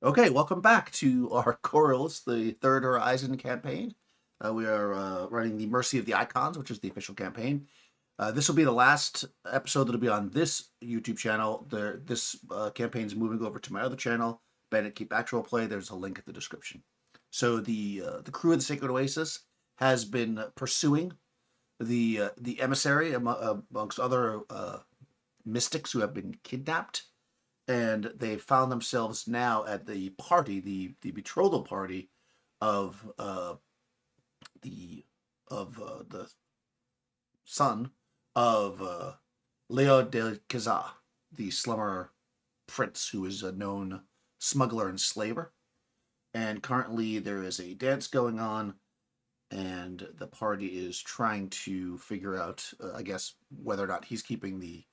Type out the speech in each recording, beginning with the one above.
Okay, welcome back to our Coriolis, the Third Horizon campaign. We are running the Mercy of the Icons, which is the official campaign. This will be the last episode that'll be on this YouTube channel. This campaign is moving over to my other channel, Bandit Keep Actual Play. There's a link in the description. So the crew of the Sacred Oasis has been pursuing the emissary amongst other mystics who have been kidnapped, and they found themselves now at the party, the betrothal party of the the son of Leo de Kazaa, the slumber prince who is a known smuggler and slaver. And currently there is a dance going on, and the party is trying to figure out, I guess, whether or not he's keeping the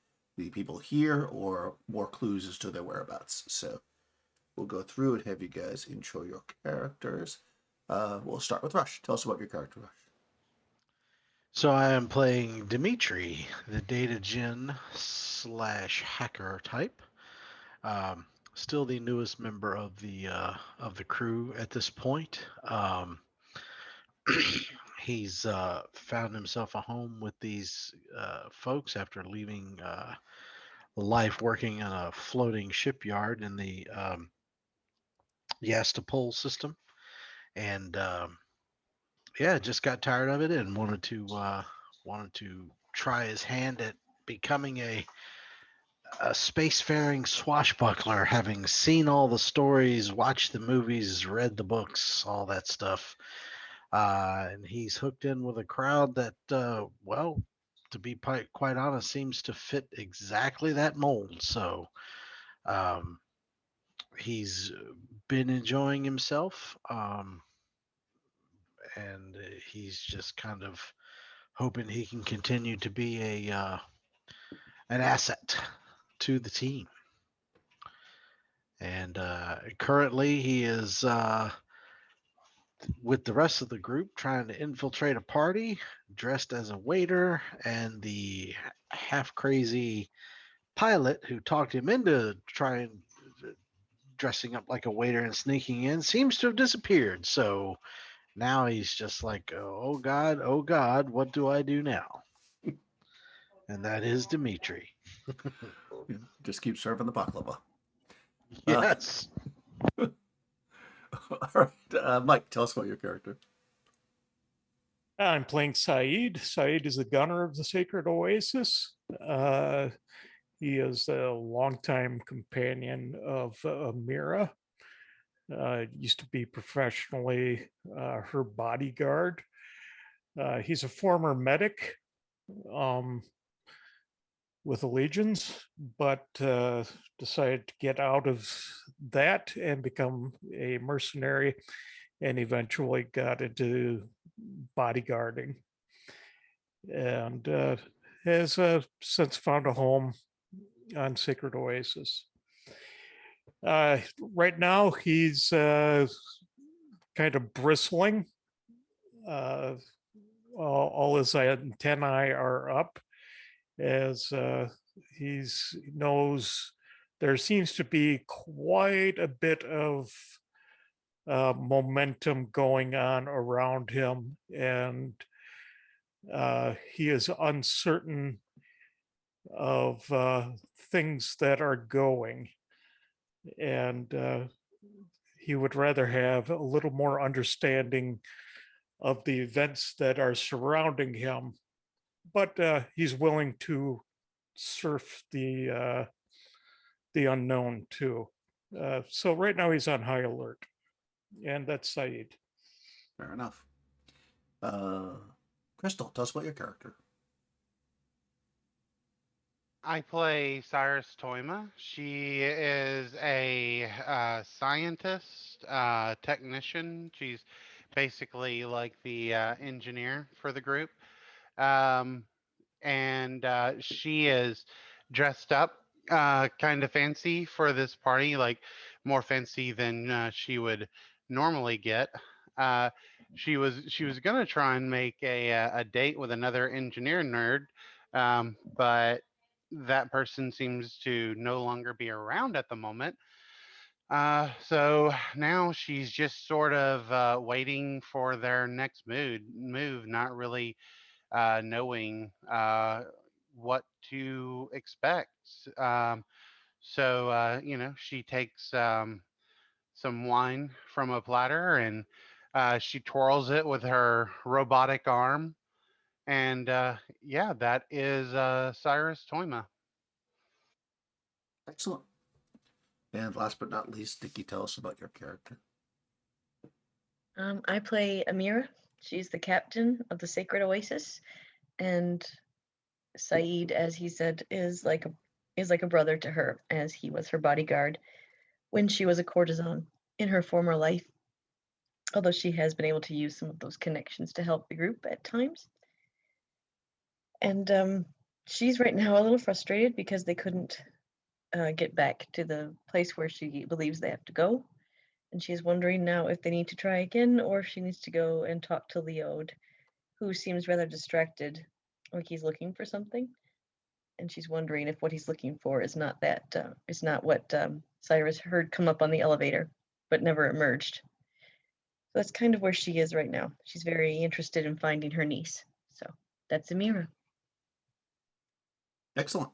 people here or more clues as to their whereabouts. So we'll go through and have you guys intro your characters. We'll start with Rush. Tell us about your character, Rush. So I am playing Dimitri, the data gen slash hacker type. Still the newest member of the crew at this point. He's found himself a home with these folks after leaving life working in a floating shipyard in the Yastapol system, and yeah, just got tired of it and wanted to try his hand at becoming a spacefaring swashbuckler, having seen all the stories, watched the movies, read the books, all that stuff. And he's hooked in with a crowd that, well, to be quite honest, seems to fit exactly that mold. So um, he's been enjoying himself, and he's just kind of hoping he can continue to be an asset to the team. And currently, he is with the rest of the group trying to infiltrate a party, dressed as a waiter, and the half crazy pilot who talked him into trying dressing up like a waiter and sneaking in seems to have disappeared. So now he's just like, oh God, what do I do now? And that is Dimitri. Just keep serving the baklava. Uh, Yes. all right, Mike, tell us about your character. I'm playing Saeed. Saeed is the gunner of the Sacred Oasis. He is a longtime companion of Mira. Used to be professionally her bodyguard. He's a former medic um, with the Legions, but decided to get out of that and become a mercenary, and eventually got into bodyguarding, and has since found a home on Sacred Oasis. Right now, he's kind of bristling. Uh, all his antennae are up as he knows there seems to be quite a bit of momentum going on around him, and he is uncertain of things that are going, and he would rather have a little more understanding of the events that are surrounding him, but he's willing to surf the unknown too. So right now he's on high alert, and that's Saeed. Fair enough. Uh, Crystal, tell us about your character. I play Cyrus Toima. She is a scientist, technician. She's basically like the engineer for the group. Um, and she is dressed up kind of fancy for this party, like more fancy than she would normally get. Uh, she was gonna try and make a date with another engineer nerd, but that person seems to no longer be around at the moment. So now she's just sort of waiting for their next move, not really knowing what to expect. Um, so she takes some wine from a platter and she twirls it with her robotic arm. And yeah, that is Cyrus Toima. Excellent. And last but not least, Nikki, tell us about your character. I play Amira. She's the captain of the Sacred Oasis, and Saeed, as he said, is like a brother to her, as he was her bodyguard when she was a courtesan in her former life. Although she has been able to use some of those connections to help the group at times. And she's right now a little frustrated because they couldn't get back to the place where she believes they have to go. And she's wondering now if they need to try again or if she needs to go and talk to Leod, who seems rather distracted, like he's looking for something. And she's wondering if what he's looking for is not what Cyrus heard come up on the elevator, but never emerged. So that's kind of where she is right now. She's very interested in finding her niece. So that's Amira. Excellent.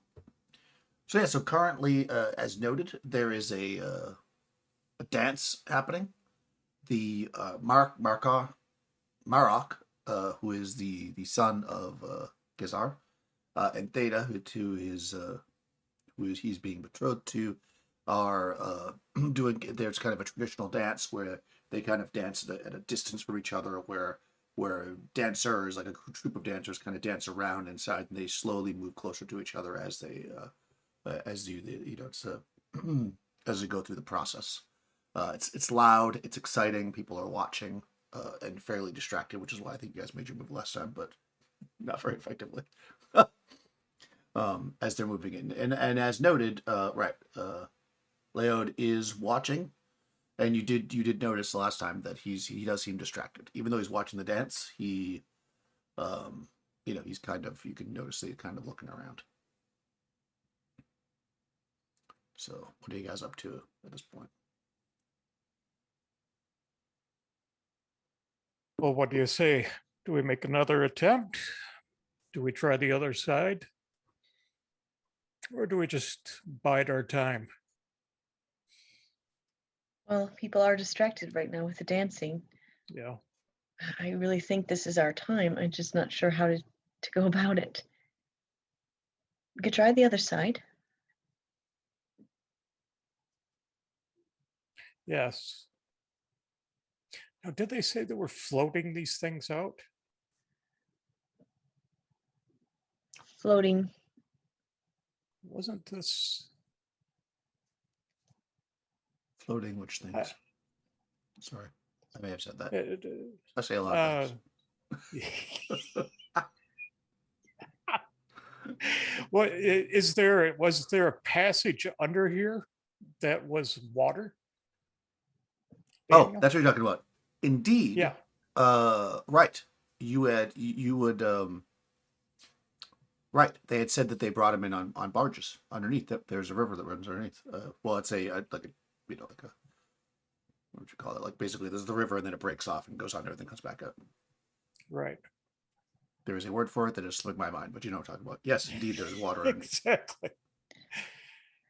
So yeah, so currently, as noted, there is a dance happening. The Marok, who is the son of Gazar, and Theta, who he's being betrothed to, are doing. There's kind of a traditional dance where they kind of dance at a distance from each other, where dancers, like a troop of dancers, kind of dance around inside, and they slowly move closer to each other as they it's as they go through the process. It's loud, it's exciting. People are watching and fairly distracted, which is why I think you guys made your move last time, but not very effectively. As they're moving in, and as noted, Leod is watching, and you did notice the last time that he does seem distracted, even though he's watching the dance. He's kind of, you can notice that he's kind of looking around. So, what are you guys up to at this point? Well, what do you say? Do we make another attempt? Do we try the other side? Or do we just bide our time? Well, people are distracted right now with the dancing. Yeah. I really think this is our time. I'm just not sure how to go about it. We could try the other side. Yes. Now, did they say they were floating these things out? Floating. Wasn't this Floating which things? Sorry, I may have said that. uh, I say a lot of things. what was there a passage under here that was water? Oh, Daniel? that's what you're talking about. Indeed. Yeah. Right. You would right. They had said that they brought him in on barges underneath. There's a river that runs underneath. Well, it's like a what would you call it? Like, basically, there's the river and then it breaks off and goes under and then comes back up. Right. There is a word for it that has slipped my mind, but you know what I'm talking about. Yes, indeed, there's water underneath. Exactly.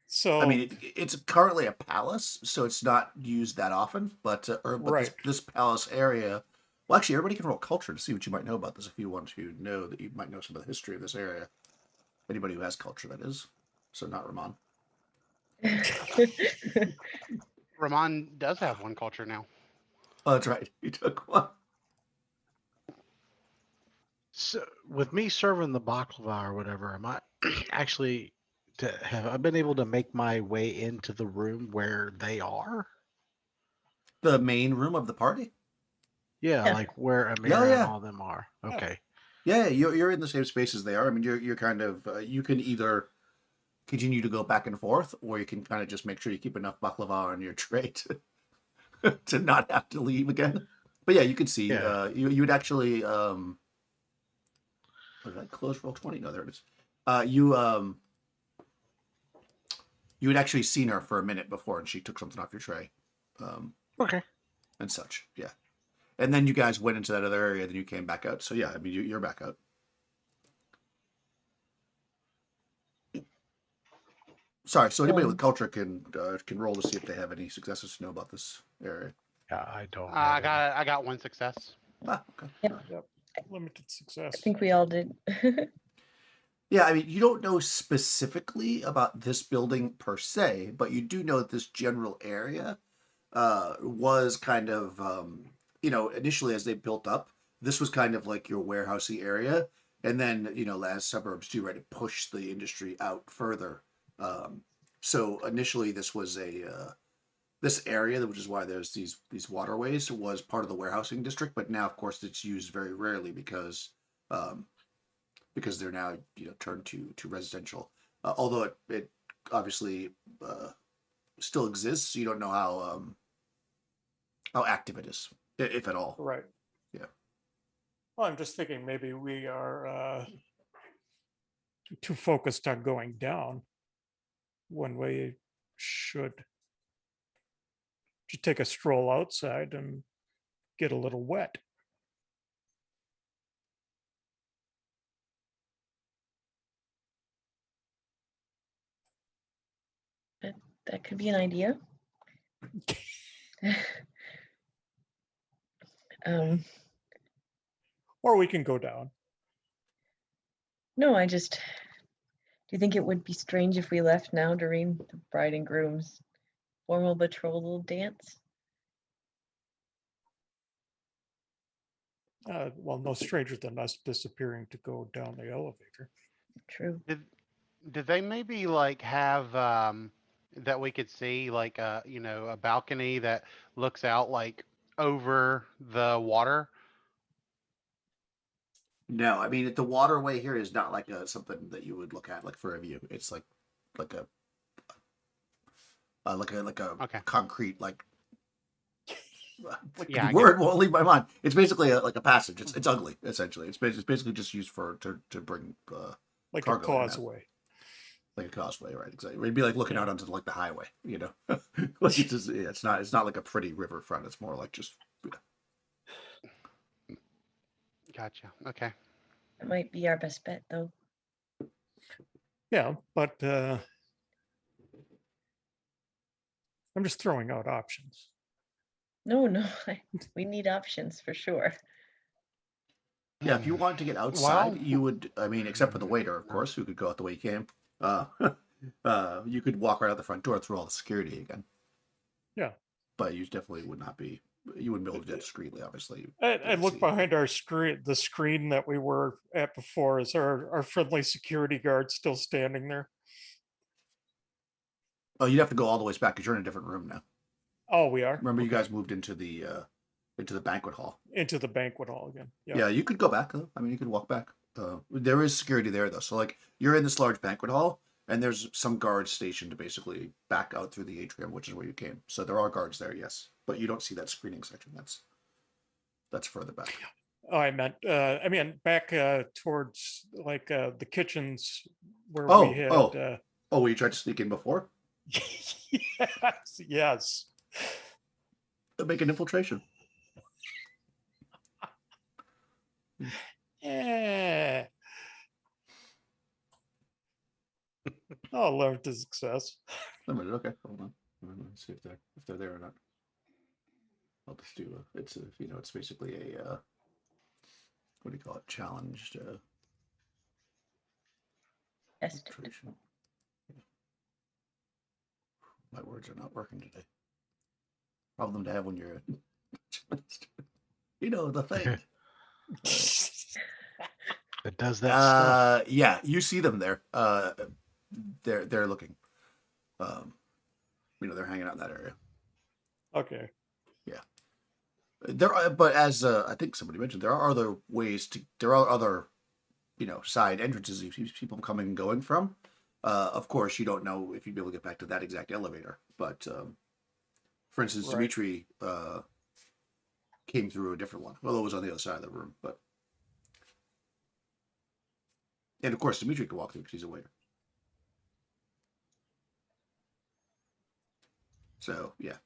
So I mean, it's currently a palace, so it's not used that often. But Right. this palace area. Well, actually, everybody can roll culture to see what you might know about this. If you want to know that you might know some of the history of this area, anybody who has culture, that is. So not Ramon. Ramon does have one culture now. Oh, that's right. You took one. So with me serving the baklava or whatever, am I actually have I been able to make my way into the room where they are? The main room of the party. Yeah, Yeah. like where Amira Yeah, yeah. and all them are. Okay. Yeah, you're in the same space as they are. I mean, you're kind of you can either continue to go back and forth, or you can kind of just make sure you keep enough baklava on your tray to not have to leave again. But yeah, you could see. Yeah. You would actually. What did I close roll 20? No, there it is. You had actually seen her for a minute before, and she took something off your tray, Okay. and such. Yeah, and then you guys went into that other area. Then you came back out. So yeah, I mean you're back out. Sorry. So anybody with culture can roll to see if they have any successes to know about this area. Yeah, I don't. I have any. got one success. Ah, okay. Yep. Limited success. I think we all did. Yeah, I mean, you don't know specifically about this building per se, but you do know that this general area was kind of, initially as they built up, this was kind of like your warehousey area. And then, as suburbs do, right, it pushed the industry out further. So initially this was this area, which is why there's these waterways, was part of the warehousing district. But now, of course, it's used very rarely because they're now turned to residential. Although it obviously still exists, you don't know how active it is, if at all. Right. Yeah. Well, I'm just thinking maybe we are too focused on going down when we should take a stroll outside and get a little wet. That could be an idea. um, Or we can go down. no, do you think it would be strange if we left now during the bride and groom's formal betrothal dance? Well, no stranger than us disappearing to go down the elevator. True. Did they maybe like have that we could see like a balcony that looks out like over the water? No, I mean the waterway here is not like something that you would look at like for a view. It's like a Okay. concrete Yeah, I word won't leave my mind. It's basically like a passage. It's ugly essentially. It's basically just used to bring Like a cargo in and out. causeway. Like a causeway, right? Exactly. It'd be like looking out onto the highway, like it's not like a pretty riverfront. It's more like just. Gotcha. Okay. That might be our best bet, though. Yeah, but I'm just throwing out options. No, we need options for sure. Yeah, if you wanted to get outside, you would. I mean, except for the waiter, of course, who could go out the way he came. You could walk right out the front door through all the security again. Yeah, but you definitely would not be. You wouldn't be able to do that discreetly, obviously. And look behind our screen, the screen that we were at before. Is our friendly security guard still standing there? Oh, you'd have to go all the way back because you're in a different room now. Oh, we are. Remember, you guys moved into the banquet hall. Into the banquet hall again. Yeah, you could go back though. I mean, you could walk back. There is security there though. So like, you're in this large banquet hall, and there's some guards stationed basically back out through the atrium, which is where you came. So there are guards there, yes, but you don't see that screening section. That's further back. Oh, I meant back towards like the kitchens where Oh, we had. Well, you tried to sneak in before? Yes. Make an infiltration. Yeah. Oh, learned to success. Okay, hold on. Let's see if they're there or not. I'll just do it's basically a what do you call it? Challenged Test. infiltration. My words are not working today. Problem to have when you're the thing. It does that stuff. Yeah, you see them there. They're looking. They're hanging out in that area. Okay. Yeah. There are, but as I think somebody mentioned, there are other ways there are other, side entrances you see people coming and going from. Of course, you don't know if you'd be able to get back to that exact elevator, but for instance, Right. Dimitri came through a different one. Well, it was on the other side of the room, and of course, Dimitri could walk through because he's a waiter. So yeah,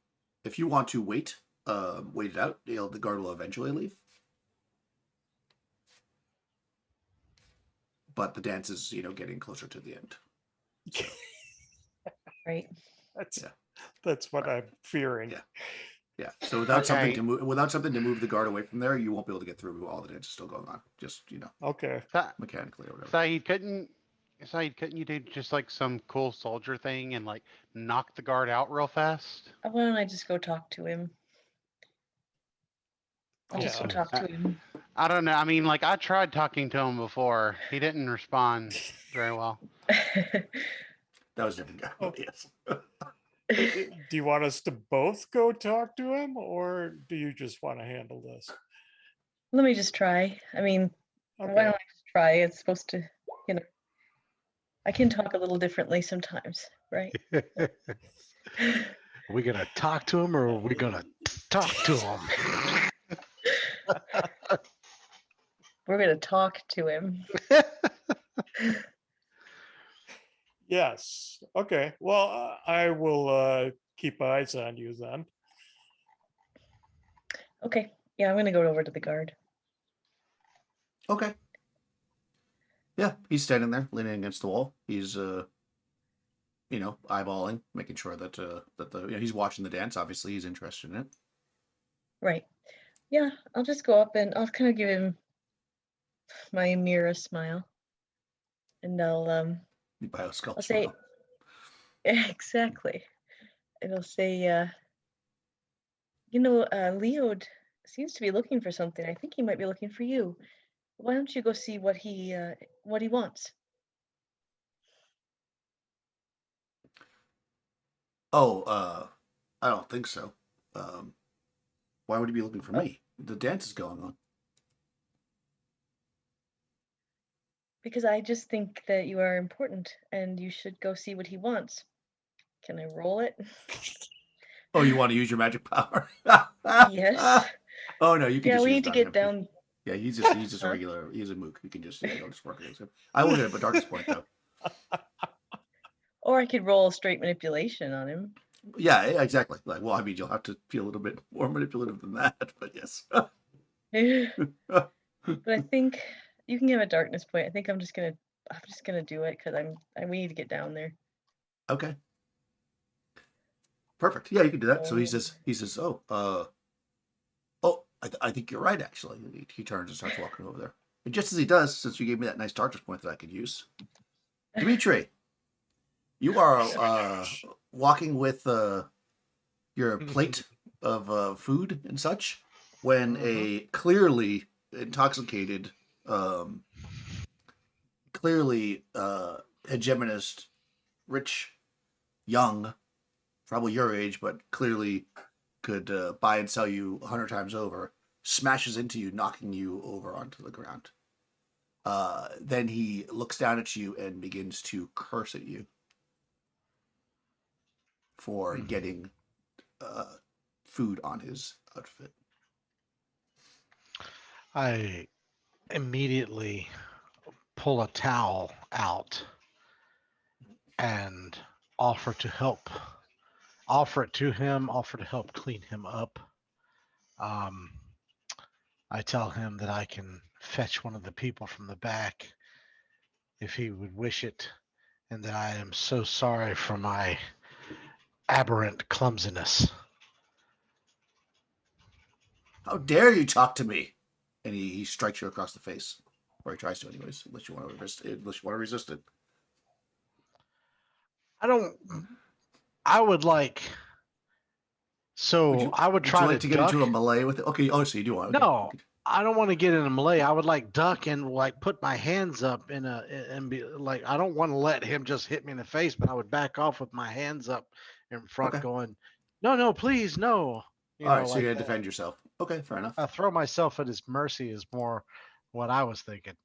if you want to wait it out, the guard will eventually leave. But the dance is, getting closer to the end. So, Right. That's what I'm fearing. Yeah. Yeah. So without Okay. something to move the guard away from there, you won't be able to get through while the dance is still going on. Just Okay. mechanically or whatever. Saeed, couldn't you do just like some cool soldier thing and like knock the guard out real fast? Why don't I just go talk to him? I'll just go Yeah. talk to him. I don't know. I mean, like I tried talking to him before. He didn't respond very well. That was a different guy. Oh. Yes. Do you want us to both go talk to him, or do you just want to handle this? Let me just try. I mean, why don't Okay. I just try? It's supposed to, I can talk a little differently sometimes, right? Are we gonna talk to him, or are we gonna talk to him? We're going to talk to him. Yes. Okay. Well, I will keep eyes on you then. Okay. Yeah, I'm going to go over to the guard. Okay. Yeah, he's standing there, leaning against the wall. He's, eyeballing, making sure that he's watching the dance. Obviously, he's interested in it. Right. Yeah, I'll just go up and I'll kind of give him my mirror smile. And I'll You buy a skull I'll say, smile. exactly. And I'll say, Leo seems to be looking for something. I think he might be looking for you. Why don't you go see what he wants? Oh, I don't think so. Why would he be looking for Oh. me? The dance is going on. Because I just think that you are important and you should go see what he wants. Can I roll it? Oh, you want to use your magic power? Yes. Oh no, you can Yeah, just we use need to magic get power. down. Yeah, he's just a Huh? regular. He's a mook. You can just you'll just work against him. I will get a darkness point though. Or I could roll straight manipulation on him. Yeah, exactly. Like, well, I mean, you'll have to be a little bit more manipulative than that, but yes. But I think you can give a darkness point. I think I'm just gonna do it because we need to get down there. Okay. Perfect. Yeah, you can do that. So he Oh. says, I think you're right. Actually, he turns and starts walking over there. And just as he does, since you gave me that nice darkness point that I could use, Dimitri, you are walking with your plate of food and such when a clearly intoxicated, clearly hegemonist, rich, young, probably your age, but clearly could buy and sell you 100 times over, smashes into you, knocking you over onto the ground. Then he looks down at you and begins to curse at you for getting food on his outfit. I immediately pull a towel out and offer to help. Offer it to him, offer to help clean him up. I tell him that I can fetch one of the people from the back if he would wish it, and that I am so sorry for my aberrant clumsiness. How dare you talk to me? And he strikes you across the face, or he tries to, anyways. Unless you want to resist it. I would like. So I would try like to get duck. into a melee with it. Okay. Oh, so you do want? Okay. No, I don't want to get in a melee. I would like duck and like put my hands up and be like, I don't want to let him just hit me in the face, but I would back off with my hands up in front, Okay. going, no, please, no. All right, so you're gonna defend yourself. Okay, fair enough. I throw myself at his mercy is more what I was thinking.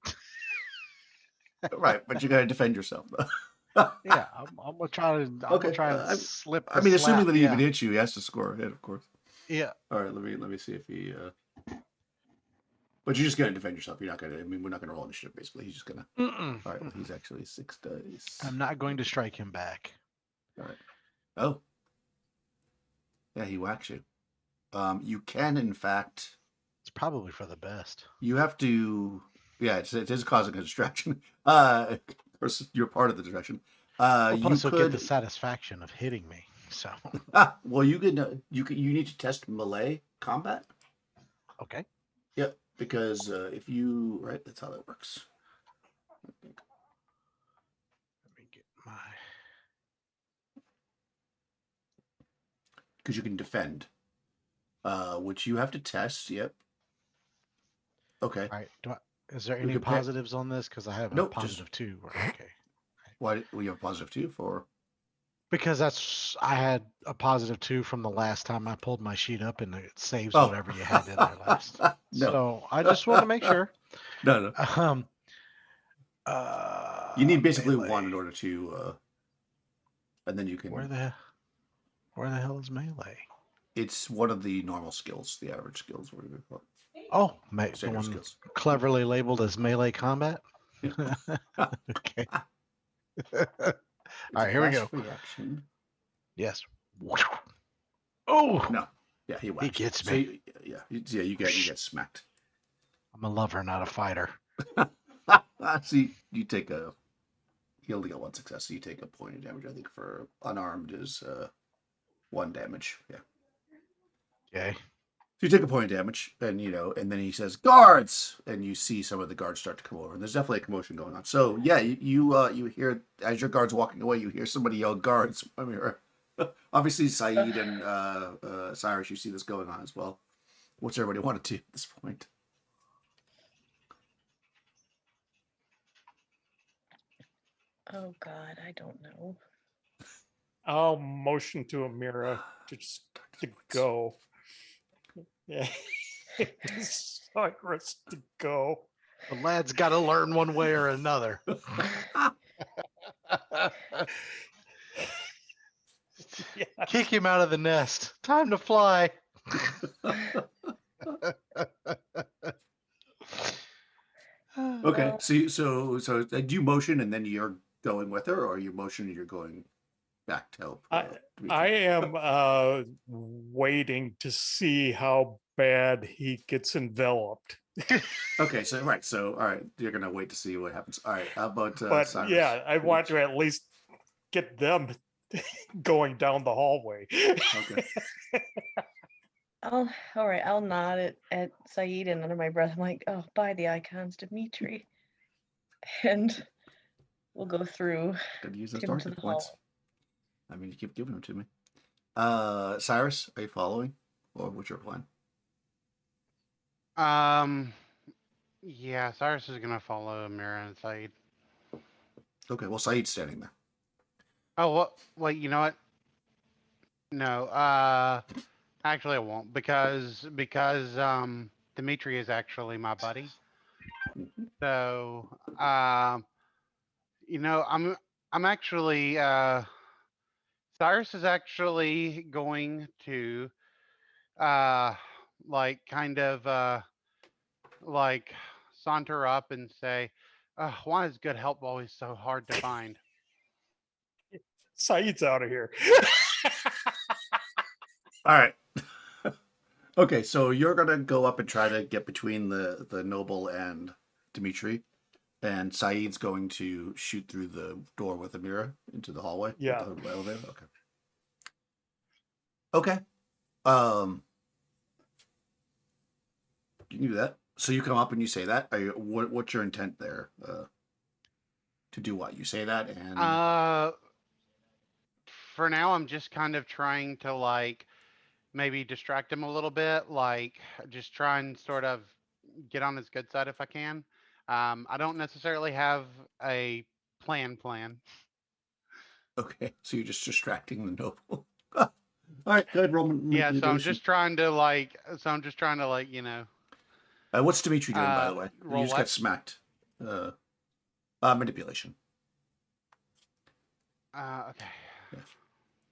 Right, but you gotta defend yourself. Yeah, I'm gonna try to. I'm Okay, gonna try and slip. I mean, assuming slap, that he yeah. even hits you, he has to score a hit, of course. Yeah. All right, let me see if he. But you're just gonna defend yourself. You're not gonna. I mean, we're not gonna roll initiative. Basically, he's just gonna. Mm-mm. All right, well, he's actually 6 dice. I'm not going to strike him back. All right. Oh. Yeah, he whacks you. You can, in fact, It's probably for the best. you have to. Yeah, it is causing a distraction. Of course, you're part of the distraction. Well, You plus he'll get the could. satisfaction of hitting me. So Well, you could. You need to test melee combat. okay. Yep, because if you right, that's how that works. Let me get my. Because you can defend, which you have to test. Yep. Okay. All right. Is there We any compare- positives on this? Because I have a Nope, just- positive 2. Okay. Why we have a positive 2 for? Because I had a positive 2 from the last time I pulled my sheet up, and it saves Oh. whatever you had in there last. No. So I just want to make sure. No. You need basically melee. one in order to, and then you can. Where the hell is melee? It's one of the normal skills, the average skills. What do we call it? Oh, the Standard one skills. cleverly labeled as melee combat. Okay. All right, here we go. Reaction. Yes. Oh, No. Yeah, he whacks. gets So me. you get smacked. I'm a lover, not a fighter. See, you only got one success, so you take a point of damage. I think for unarmed is 1 damage. Yeah. Okay. So you take a point of damage, and and then he says guards, and you see some of the guards start to come over, and there's definitely a commotion going on. So yeah, you hear as your guards walking away, you hear somebody yell guards. I mean, obviously Saeed and Cyrus, you see this going on as well. What's everybody want to do at this point? Oh God, I don't know. I'll motion to Amira to go. Yeah. Cyrus to go. The lad's got to learn one way or another. Yeah. Kick him out of the nest. Time to fly. Okay, so do you motion and then you're going with her, or you motion and you're going back to help? I am waiting to see how bad he gets enveloped. Okay, so all right, you're gonna wait to see what happens. All right, how about But Cyrus? yeah, I want to at least get them going down the hallway. Okay. All right, I'll nod at Saeed, and under my breath, I'm like, "Oh, buy the icons, Dimitri," and we'll go through. Gotta use those to dark the points. hall. I mean, you keep giving them to me. Cyrus, are you following, or what's your plan? Yeah, Cyrus is gonna follow Amira and Saeed. Okay, well, Saeed's standing there. Oh, what? Wait, you know what? No, actually I won't because Dimitri is actually my buddy. Mhm. So, I'm actually Cyrus is actually going to kind of like saunter up and say, why is good help always so hard to find? Saeed's out of here. All right. Okay, so you're gonna go up and try to get between the noble and Dimitri, and Saeed's going to shoot through the door with Amira into the hallway. Yeah. The elevator. Okay. You can do that. So you come up and you say that. What's your intent there? To do what? You say that and. For now, I'm just kind of trying to maybe distract him a little bit, just try and sort of get on his good side if I can. I don't necessarily have a plan. Okay, so you're just distracting the noble. All right, good. Roman. Yeah, so I'm just trying to What's Dimitri doing, by the way? You roll just got what? smacked. Manipulation. Okay.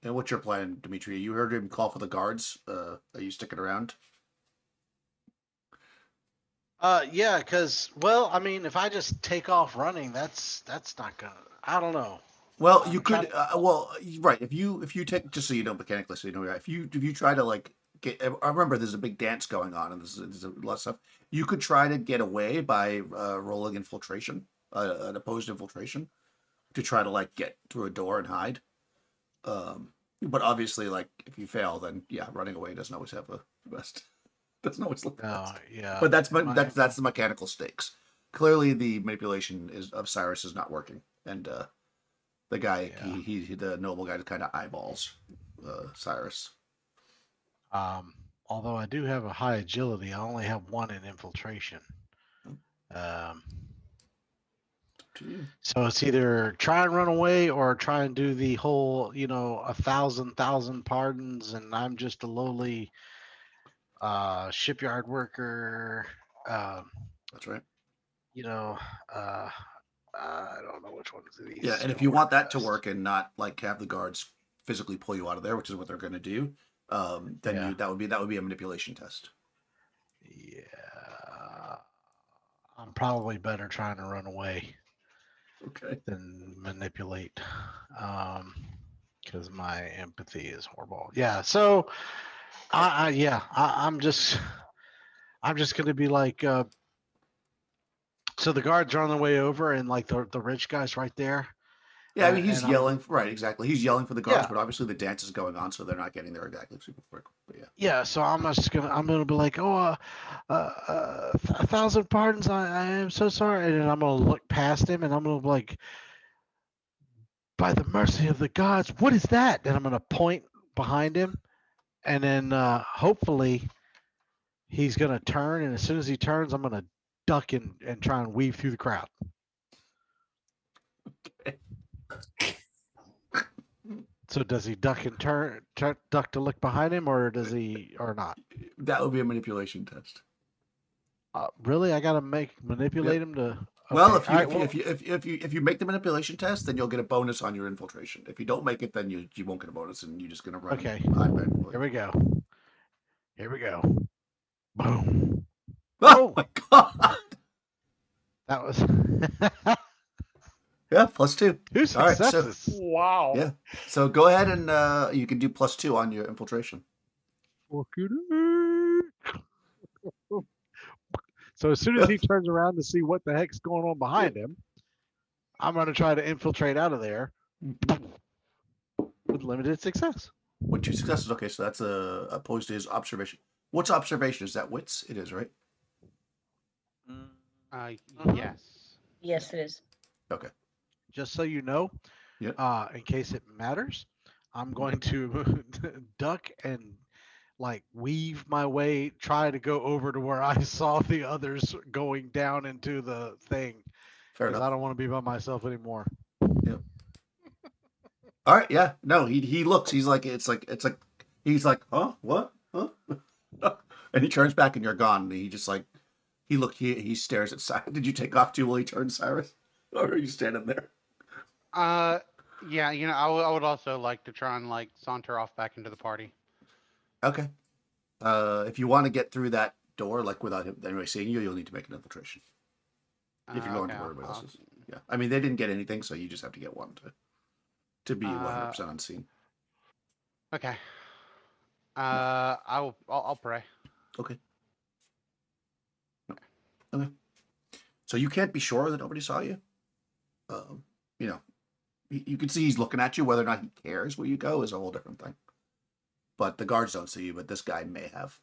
And what's your plan, Dimitri? You heard him call for the guards. Are you sticking around? Yeah, because I mean, if I just take off running, that's not gonna. I don't know. Well, I'm you could. trying- Right. If you take, just so you know mechanically, so you know, if you try to like get, I remember there's a big dance going on, and there's a lot of stuff. You could try to get away by rolling infiltration, an opposed infiltration, to try to like get through a door and hide. But obviously, like if you fail, then yeah, running away doesn't always have the best. Doesn't always look the No, best. yeah. But that's and my- that's the mechanical stakes. Clearly, the manipulation of Cyrus is not working, and the guy, Yeah. the noble guy, kind of eyeballs Cyrus. Although I do have a high agility, I only have 1 in infiltration. To you. So it's either try and run away or try and do the whole, 1,000 pardons, and I'm just a lowly shipyard worker. That's right. I don't know which one of these. Yeah, and if you want that to work and not like have the guards physically pull you out of there, which is what they're going to do, then Yeah. that would be a manipulation test. Yeah, I'm probably better trying to run away Okay. than manipulate, because my empathy is horrible. Yeah, so I'm just gonna be like, so the guards are on their way over, and like the rich guy's right there. Yeah, I mean he's and I'm- yelling. Right, exactly. He's yelling for the guards, Yeah. but obviously the dance is going on, so they're not getting there exactly super quick. But yeah. Yeah, so I'm gonna be like, 1,000 pardons, I am so sorry, and then I'm gonna look past him, and I'm gonna be like, by the mercy of the gods, what is that? Then I'm gonna point behind him, and then hopefully he's gonna turn, and as soon as he turns, I'm gonna duck and try and weave through the crowd. So does he duck and duck to look behind him, or does he, or not? That would be a manipulation test. Really, I gotta manipulate him to. Well, Okay, if you make the manipulation test, then you'll get a bonus on your infiltration. If you don't make it, then you won't get a bonus, and you're just gonna run. Okay. behind Here we go. Here we go. Boom. Oh my god! That was Yeah, +2. 2 All right, so- successes. Wow. Yeah. So go ahead and you can do +2 on your infiltration. So as soon as he turns around to see what the heck's going on behind him, I'm going to try to infiltrate out of there with limited success. With 2 successes, okay. So that's opposed to his observation. What's observation? Is that wits? It is, right? Mhm. Yes. Yes, it is. Okay. Just so you know, Yep. in case it matters, I'm going to duck and like weave my way, try to go over to where I saw the others going down into the thing, Fair because enough. I don't want to be by myself anymore. All right. Yeah. No. He looks. He's like. He's like. Huh? What? Huh? And he turns back, and you're gone. And he just like. He stares at Cyrus. Did you take off too while he turned, Cyrus, or are you standing there? Yeah, I would also like to try and like saunter off back into the party. Okay. If you want to get through that door, like without him anybody seeing you, you'll need to make an infiltration. If you're going to where everybody else is. Yeah. I mean, they didn't get anything, so you just have to get one to be 100% unseen. Okay. I'll pray. Okay. Okay. So you can't be sure that nobody saw you. You can see he's looking at you. Whether or not he cares where you go is a whole different thing. But the guards don't see you, but this guy may have,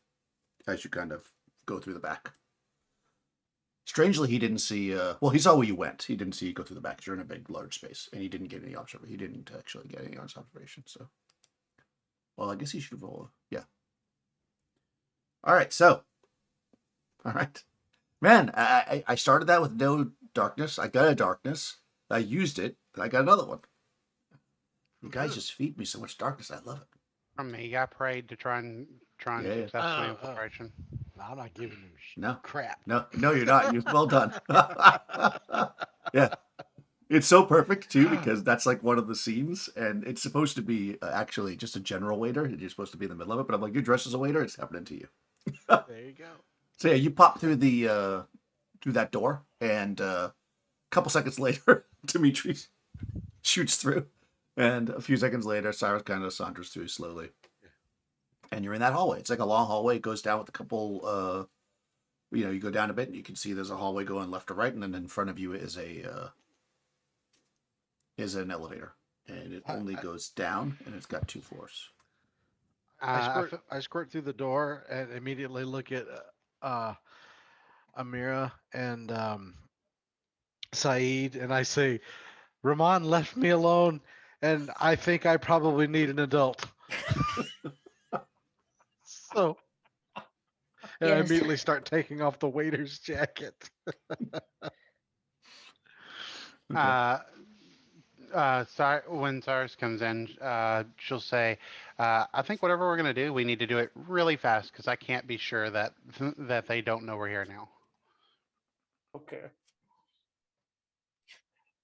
as you kind of go through the back. Strangely, he didn't see. Well, he saw where you went. He didn't see you go through the back. 'Cause you're in a big, large space, and he didn't get any observation. He didn't actually get any observation. So, well, I guess he should roll. Yeah. All right. So, all right, man. I started that with no darkness. I got a darkness. I used it. And I got another one. You guys just feed me so much darkness. I love it. From me, I prayed to try and Yeah. successfully infiltration. I'm not giving him No. crap. No, you're not. You're well done. Yeah. It's so perfect, too, because that's like one of the scenes, and it's supposed to be actually just a general waiter. You're supposed to be in the middle of it, but I'm like, you're dressed as a waiter, it's happening to you. There you go. So, yeah, you pop through through that door, and a couple seconds later, Dimitri's shoots through. And a few seconds later, Cyrus kind of saunters through slowly. And you're in that hallway. It's like a long hallway. It goes down with a couple, you go down a bit and you can see there's a hallway going left to right. And then in front of you is an elevator. And it only goes down and it's got 2 floors. I squirt through the door and immediately look at Amira and Saeed, and I say, Rahman left me alone, and I think I probably need an adult. So, and I Yes. immediately start taking off the waiter's jacket. When Cyrus comes in, she'll say, "I think whatever we're gonna do, we need to do it really fast because I can't be sure that that they don't know we're here now." Okay.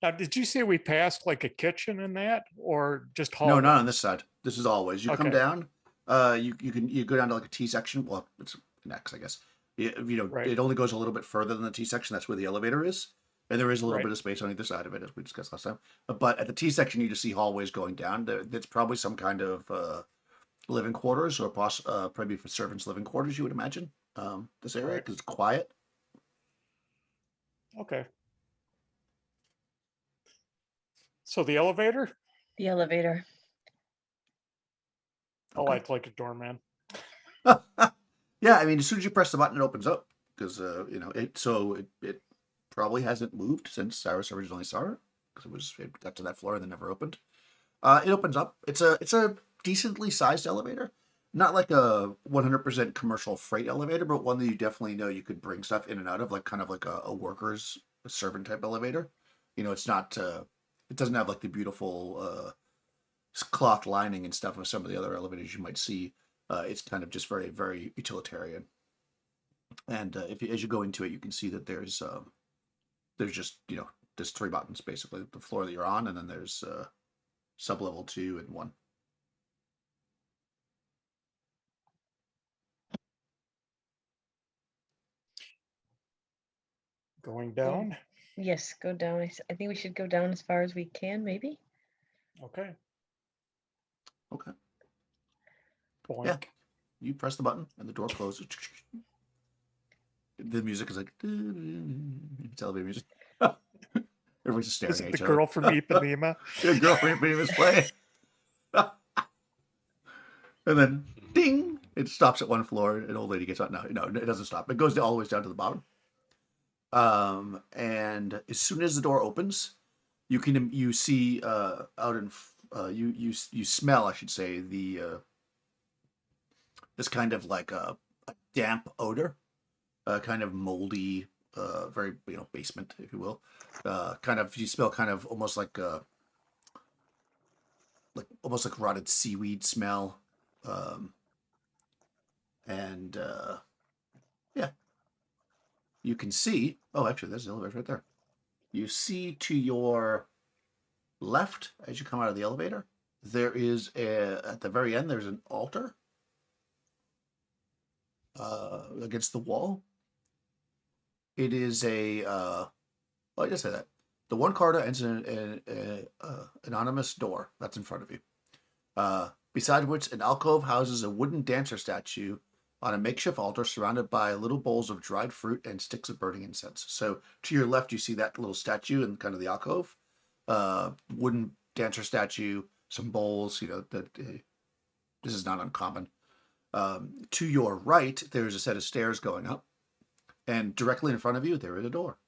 Now, did you say we passed like a kitchen in that, or just hallway? No, not on this side. This is always. You come Okay. down. You go down to like a T section. Well, it's an X, I guess. Right. It only goes a little bit further than the T section. That's where the elevator is, and there is a little Right. bit of space on either side of it, as we discussed last time. But at the T section, you just see hallways going down. That's probably some kind of living quarters, or probably for servants' living quarters. You would imagine this area Right. because it's quiet. Okay. So the elevator? The elevator. I'll Okay. act like a doorman. Yeah, I mean, as soon as you press the button, it opens up because it probably hasn't moved since Cyrus originally saw it because it got to that floor and then never opened. It opens up. It's a decently sized elevator, not like a 100% commercial freight elevator, but one that you definitely know you could bring stuff in and out of, like kind of like a worker's servant type elevator. It's not. It doesn't have like the beautiful cloth lining and stuff of some of the other elevators you might see. It's kind of just very, very utilitarian. And as you go into it, you can see that there's just there's 3 buttons basically: the floor that you're on, and then there's sub-level 2 and 1. Going down? Yes, go down. I think we should go down as far as we can, maybe. Okay. Okay. Boink. Yeah. You press the button and the door closes. The music is like it's elevator music. Everybody's just staring Is at it each the other. girl from Ipanema? The girlfriend was playing. And then ding, it stops at 1 floor. An old lady gets out. No, it doesn't stop. It goes all the way down to the bottom. And as soon as the door opens, you see out in you smell, I should say, the this kind of like a damp odor, kind of moldy, very basement, if you will. You smell kind of almost like rotted seaweed smell, and yeah, you can see. Oh, actually, there's the elevator right there. You see to your left as you come out of the elevator, there is at the very end there's an altar against the wall. It is I just say that the one corridor ends in an anonymous door that's in front of you. Beside which an alcove houses a wooden dancer statue on a makeshift altar surrounded by little bowls of dried fruit and sticks of burning incense. So to your left, you see that little statue in kind of the alcove, wooden dancer statue, some bowls. This is not uncommon. To your right, there's a set of stairs going up, and directly in front of you, there is a door,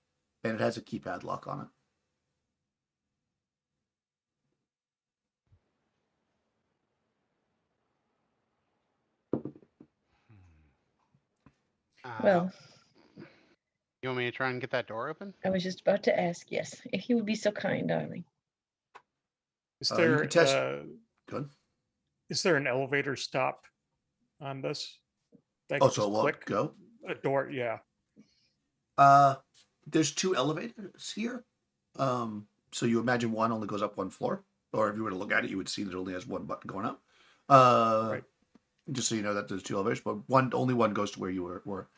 and it has a keypad lock on it. Well, You want me to try and get that door open? I was just about to ask, yes, if you would be so kind, darling. Is You there can test. Good. is there an elevator stop on this? That Oh, can so it just won't click go? a door? Yeah. There's 2 elevators here. So you imagine one only goes up 1 floor, or if you were to look at it, you would see that it only has 1 button going up. Right. Just so you know that there's 2 elevators, but only one goes to where you were.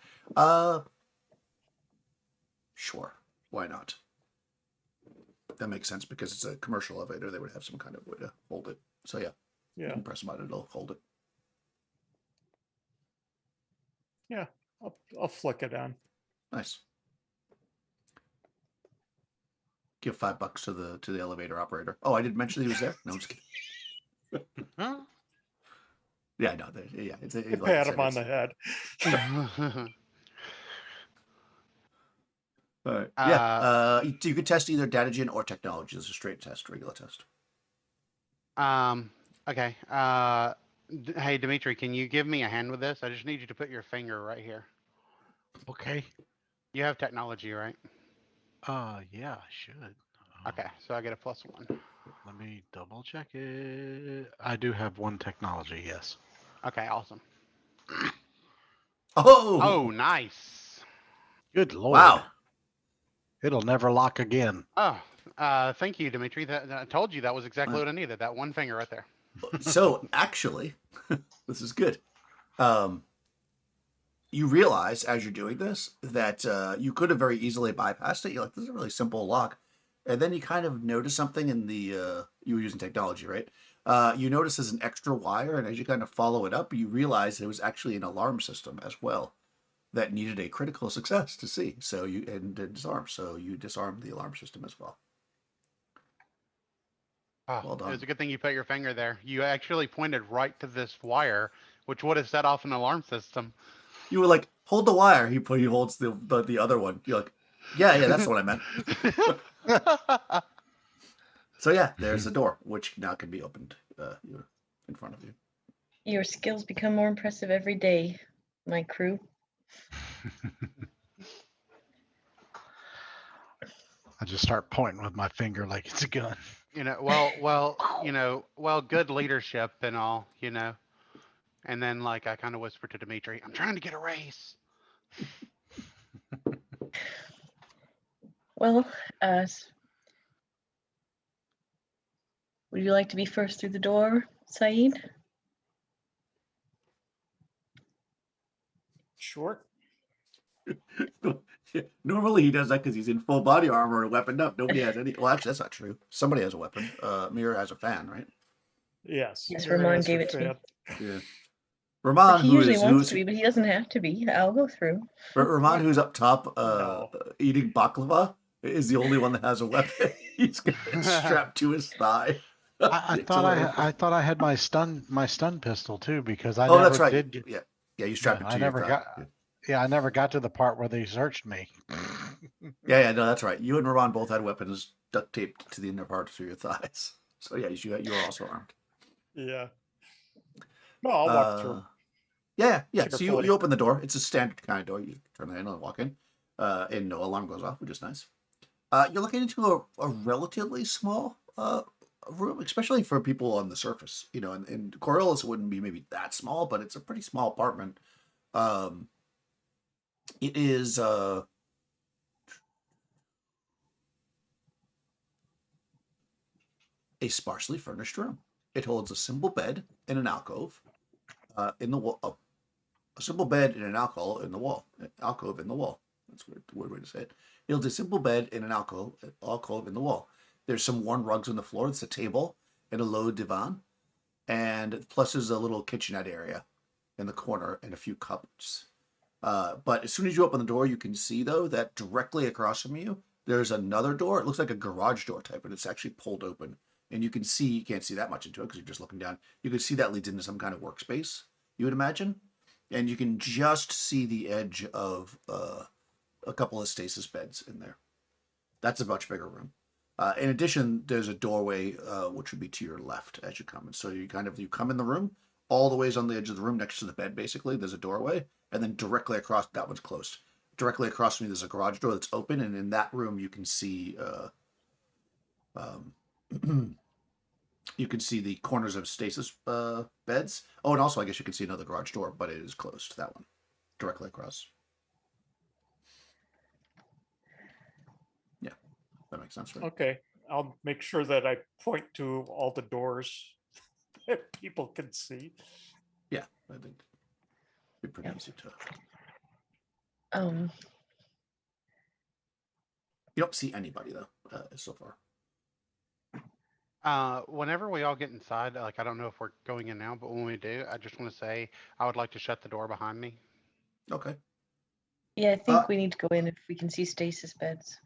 Sure, why not? that makes sense because it's a commercial elevator. They would have some kind of way to hold it. So yeah, you Yeah. can press a button, it'll hold it. Yeah. I'll flick it on. Nice. Give $5 to the elevator operator. Oh, I didn't mention he was there. No, I'm just kidding. Huh? Yeah, no, yeah, it's I like I pat said, him on the head. All right. Yeah. You could test either datagen or technology. It's a straight test, regular test. Okay. Hey, Dimitri, can you give me a hand with this? I just need you to put your finger right here. Okay. You have technology, right? Yeah, I should. Okay, so I get a +1. Let me double check it. I do have 1 technology, yes. Okay, awesome. Oh! Oh, nice. Good lord. Wow. It'll never lock again. Oh, thank you, Dimitri. I told you that was exactly what I needed. That one finger right there. So actually, this is good. You realize as you're doing this that you could have very easily bypassed it. You're like, this is a really simple lock. And then you kind of notice something in the, you were using technology, right? You notice there's an extra wire, and as you kind of follow it up, you realize there was actually an alarm system as well that needed a critical success to see. So you, and to disarm. So you disarmed the alarm system as well. Oh, Well it done. was a good thing you put your finger there. You actually pointed right to this wire, which would have set off an alarm system. You were like, hold the wire. He holds the other one. You're like, yeah, that's what I meant. So yeah, there's the door, which now can be opened in front of you. Your skills become more impressive every day, my crew. I just start pointing with my finger like it's a gun. Good leadership and all, And then, like, I kind of whisper to Dimitri, I'm trying to get a raise. Well, would you like to be first through the door, Saeed? Sure. Normally he does that because he's in full body armor and weaponed up. Nobody has any. Well, actually, that's not true. Somebody has a weapon. Mira has a fan, right? Yes. Yes, Mira Ramon has her gave it to me. fan. Yeah. But Ramon, he who usually is wants to be, but he doesn't have to be. I'll go through. Ramon, who's up top, No. eating baklava, is the only one that has a weapon. He's got it strapped to his thigh. I thought I had my stun pistol too, because I Oh, never that's right. did get, Yeah, you strapped it to your thigh. I never got to the part where they searched me. Yeah, no, that's right. You and Ramon both had weapons duct taped to the inner parts of your thighs. So yeah, you were also armed. Yeah. No, I'll walk through. Yeah. So Carefully. you open the door. It's a standard kind of door. You turn the handle and walk in, and no alarm goes off, which is nice. You're looking into a relatively small room, especially for people on the surface. And Coriolis wouldn't be maybe that small, but it's a pretty small apartment. It is a sparsely furnished room. It holds a simple bed and an alcove in the wall. A simple bed and an alcove in the wall. That's a weird way to say it. It holds a simple bed and an alcove in the wall. There's some worn rugs on the floor. It's a table and a low divan. And plus there's a little kitchenette area in the corner and a few cupboards. But as soon as you open the door, you can see, though, that directly across from you, there's another door. It looks like a garage door type, but it's actually pulled open. And you can't see that much into it because you're just looking down. You can see that leads into some kind of workspace, you would imagine. And you can just see the edge of a couple of stasis beds in there. That's a much bigger room. In addition, there's a doorway, which would be to your left as you come. And so you come in the room, all the ways on the edge of the room next to the bed, basically, there's a doorway. And then directly across, that one's closed. Directly across from me, there's a garage door that's open. And in that room, you can see you can see the corners of stasis beds. Oh, and also I guess you can see another garage door, but it is closed, that one, directly across. Yeah, that makes sense, right? Okay. I'll make sure that I point to all the doors that people can see. Yeah, I think it'd be pretty easy to. Um, You don't see anybody, though, so far. Whenever we all get inside, like I don't know if we're going in now, but when we do, I just want to say I would like to shut the door behind me. Okay. Yeah, I Uh, think we need to go in if we can see stasis beds.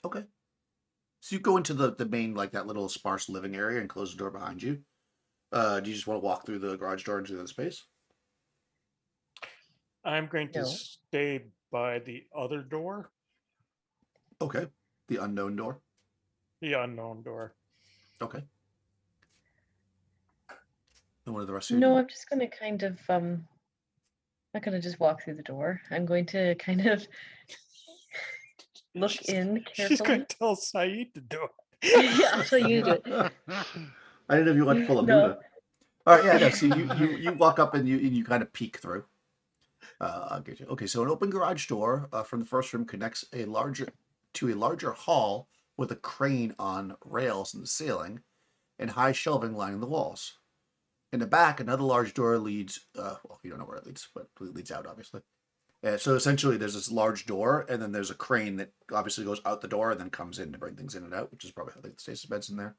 Okay. So you go into the main, like that little sparse living area and close the door behind you. Do you just want to walk through the garage door into the space? I'm going to No. stay by the other door, Okay. The unknown door. the unknown door. Okay. And what are the rest of you No, doing? I'm just gonna kind of not gonna just walk through the door. I'm going to kind of look in She's going carefully. to tell Saeed to do it. Yeah, I'll tell you to do it. I didn't know if you wanted to pull a No. Buddha. All right, yeah, no. So you walk up and you kind of peek through. I'll get you. Okay, so an open garage door from the first room connects a larger hall with a crane on rails in the ceiling and high shelving lining the walls. In the back, another large door leads. Well, you don't know where it leads, but it leads out, obviously. So essentially, there's this large door, and then there's a crane that obviously goes out the door and then comes in to bring things in and out, which is probably how the stasis bed's in there.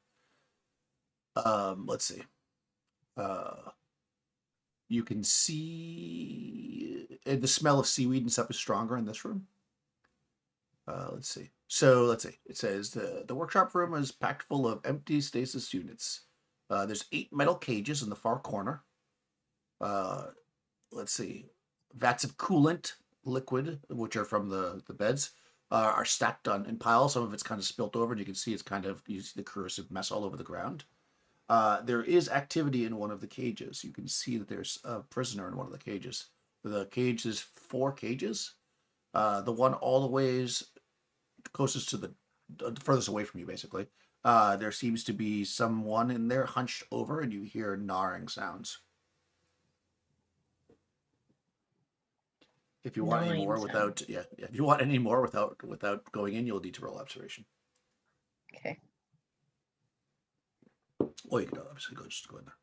Let's see. You can see the smell of seaweed and stuff is stronger in this room. Let's see. So let's see. It says the workshop room is packed full of empty stasis units. There's 8 metal cages in the far corner. Let's see. Vats of coolant liquid, which are from the beds, are stacked on in piles. Some of it's kind of spilt over, and you can see it's kind of, you see the corrosive mess all over the ground. There is activity in one of the cages. You can see that there's a prisoner in one of the cages. The cage is 4 cages. The one all the ways closest to the furthest away from you, basically. There seems to be someone in there hunched over, and you hear gnawing sounds. If you want any Gnawing more sound. without, yeah, if you want any more without going in, you'll need to roll observation. Okay. Or you can obviously just go in there.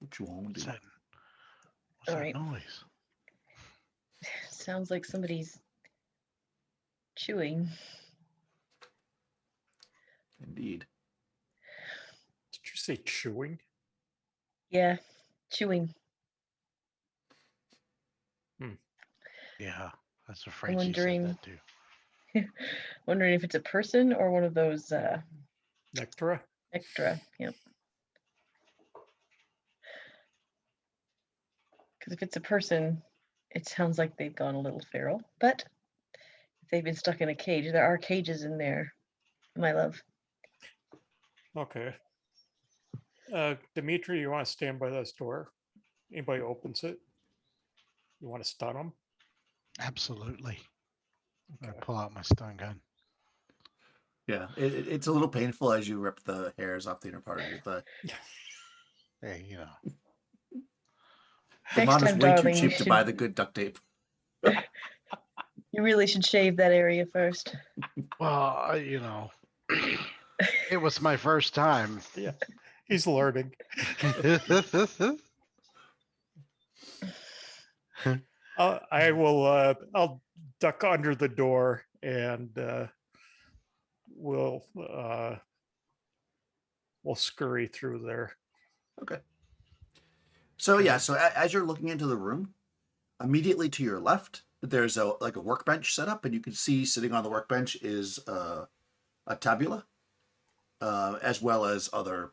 What you want to What's do? that? What's All that right. noise? Sounds like somebody's chewing. Indeed. Did you say chewing? Yeah, chewing. Yeah, I was I'm afraid she said wondering, that too. wondering if it's a person or one of those Nectara? extra. Yep. Because if it's a person, it sounds like they've gone a little feral. But if they've been stuck in a cage, there are cages in there, my love. Okay. Dimitri, you want to stand by this door? Anybody opens it? You want to stun them? Absolutely. I Okay. pull out my stun gun. Yeah, it's a little painful as you rip the hairs off the inner part of your thigh. Hey, you know. The Next mom is time, way too darling, cheap to buy the good duct tape. you really should shave that area first. Well, you know, it was my first time. Yeah, he's learning. I will. I'll duck under the door and we'll scurry through there. Okay. So yeah, so as you're looking into the room, immediately to your left, there's a workbench set up, and you can see sitting on the workbench is a tabula, as well as other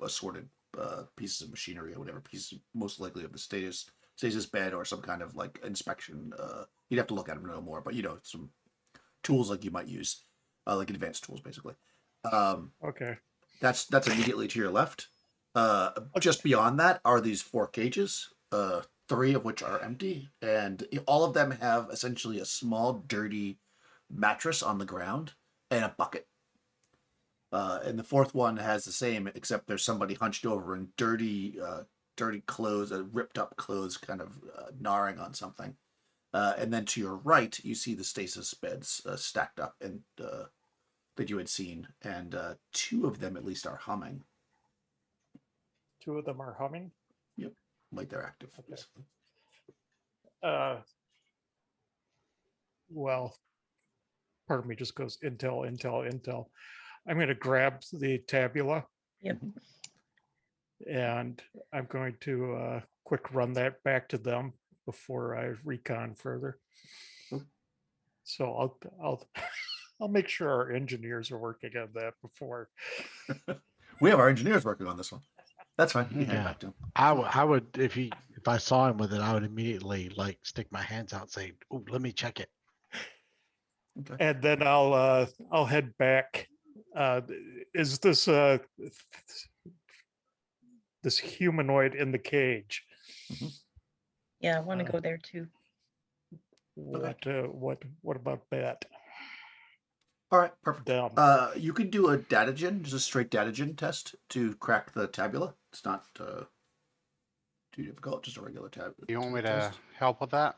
assorted pieces of machinery or whatever pieces, most likely of the stasis bed or some kind of like inspection. You'd have to look at them to know more, but some tools like you might use, like advanced tools, basically. Okay. That's immediately to your left. Just beyond that are these 4 cages, 3 of which are empty, and all of them have essentially a small, dirty mattress on the ground and a bucket. And the 4th one has the same, except there's somebody hunched over in dirty clothes, ripped up clothes, kind of gnawing on something. And then to your right, you see the stasis beds stacked up and that you had seen, and 2 of them at least are humming. 2 of them are humming. Yep, like they're active. Okay. Basically. well, part of me just goes intel, intel, intel. I'm going to grab the tabula Yep. and I'm going to quick run that back to them before I recon further. So I'll make sure our engineers are working on that before. We have our engineers working on this one. That's fine. You can hand it Yeah. back to him. I would if I saw him with it, I would immediately like stick my hands out and say, "Oh, let me check it." Okay. And then I'll head back. Is this this humanoid in the cage? Yeah, I want to Uh, go there too. What about that? All right, perfect. Dumb. You can do a datagen, just a straight datagen test to crack the tabula. It's not too difficult, just a regular tab. You want me to test. help with that?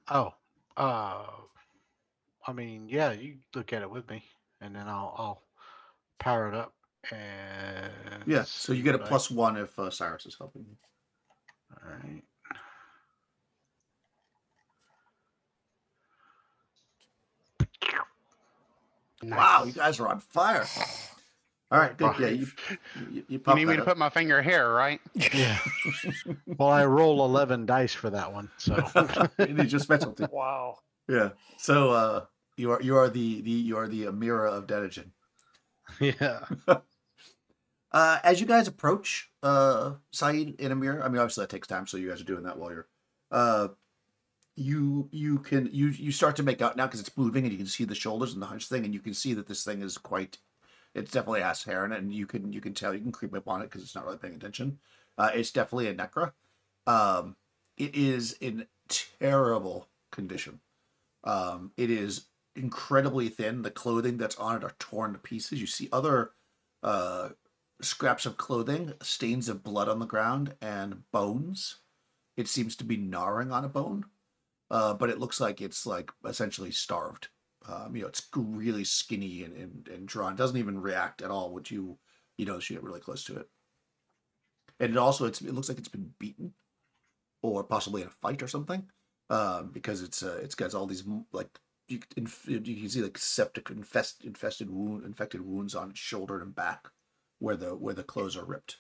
Oh, I mean, yeah, you look at it with me, and then I'll power it up and Yeah, so you see get a what +1 if Cyrus is helping you. All right. Wow, you Nice. guys are on fire. All right, good. Yeah, you You pop need me that to up. put my finger here, right? Yeah. Well, I roll 11 dice for that one, so It is your specialty. Wow. Yeah. So you are the Amira of Datagen. yeah. As you guys approach Saeed and Amira, I mean obviously that takes time, so you guys are doing that while you're you start to make out now because it's moving and you can see the shoulders and the hunch thing, and you can see that this thing is it definitely has hair in it, and you can tell, you can creep up on it because it's not really paying attention. It's definitely a Necra. It is in terrible condition. It is incredibly thin. The clothing that's on it are torn to pieces. You see other scraps of clothing, stains of blood on the ground, and bones. It seems to be gnawing on a bone, but it looks like it's like essentially starved. It's really skinny and drawn. It doesn't even react at all. Would you know, as you get really close to it. And it also it looks like it's been beaten, or possibly in a fight or something, because it's got all these like you can see like septic infected wounds on its shoulder and back, where the clothes are ripped.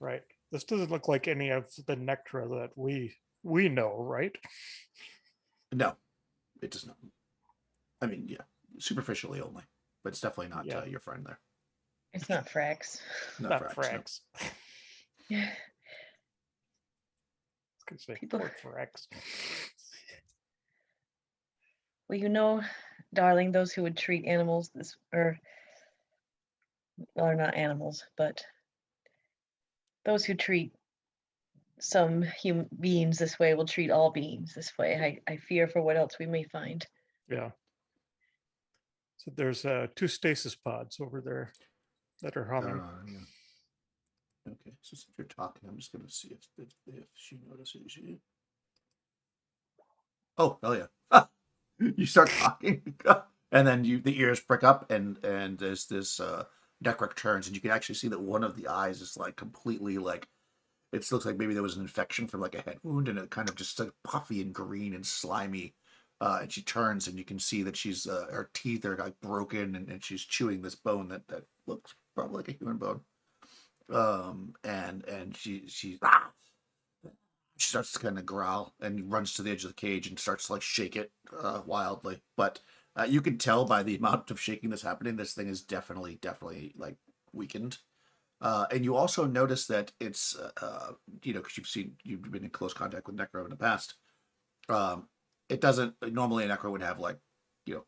Right. This doesn't look like any of the Nectra that we know, right? No, it does not. I mean, yeah, superficially only, but it's definitely not Yeah. your friend there. It's not Frax. Not Not Frax, no. Frax. Yeah. I was gonna say People- poor Frax. Well, you know, darling, those who would treat animals well, not animals, but those who treat some human beings this way will treat all beings this way. I fear for what else we may find. Yeah. So there's 2 stasis pods over there that are humming. Yeah. Okay, so since you're talking, I'm just gonna see if she notices you. Oh, hell yeah! You start talking, and then the ears prick up, and there's this Necroc turns, and you can actually see that one of the eyes is like completely like it looks like maybe there was an infection from like a head wound, and it kind of just like puffy and green and slimy. And she turns, and you can see that she's her teeth are like broken, and she's chewing this bone that looks probably like a human bone. And she starts to kind of growl and runs to the edge of the cage and starts to like shake it wildly. But you can tell by the amount of shaking that's happening, this thing is definitely like weakened. And you also notice that it's because you've been in close contact with Necro in the past. It doesn't normally, a Necro would have like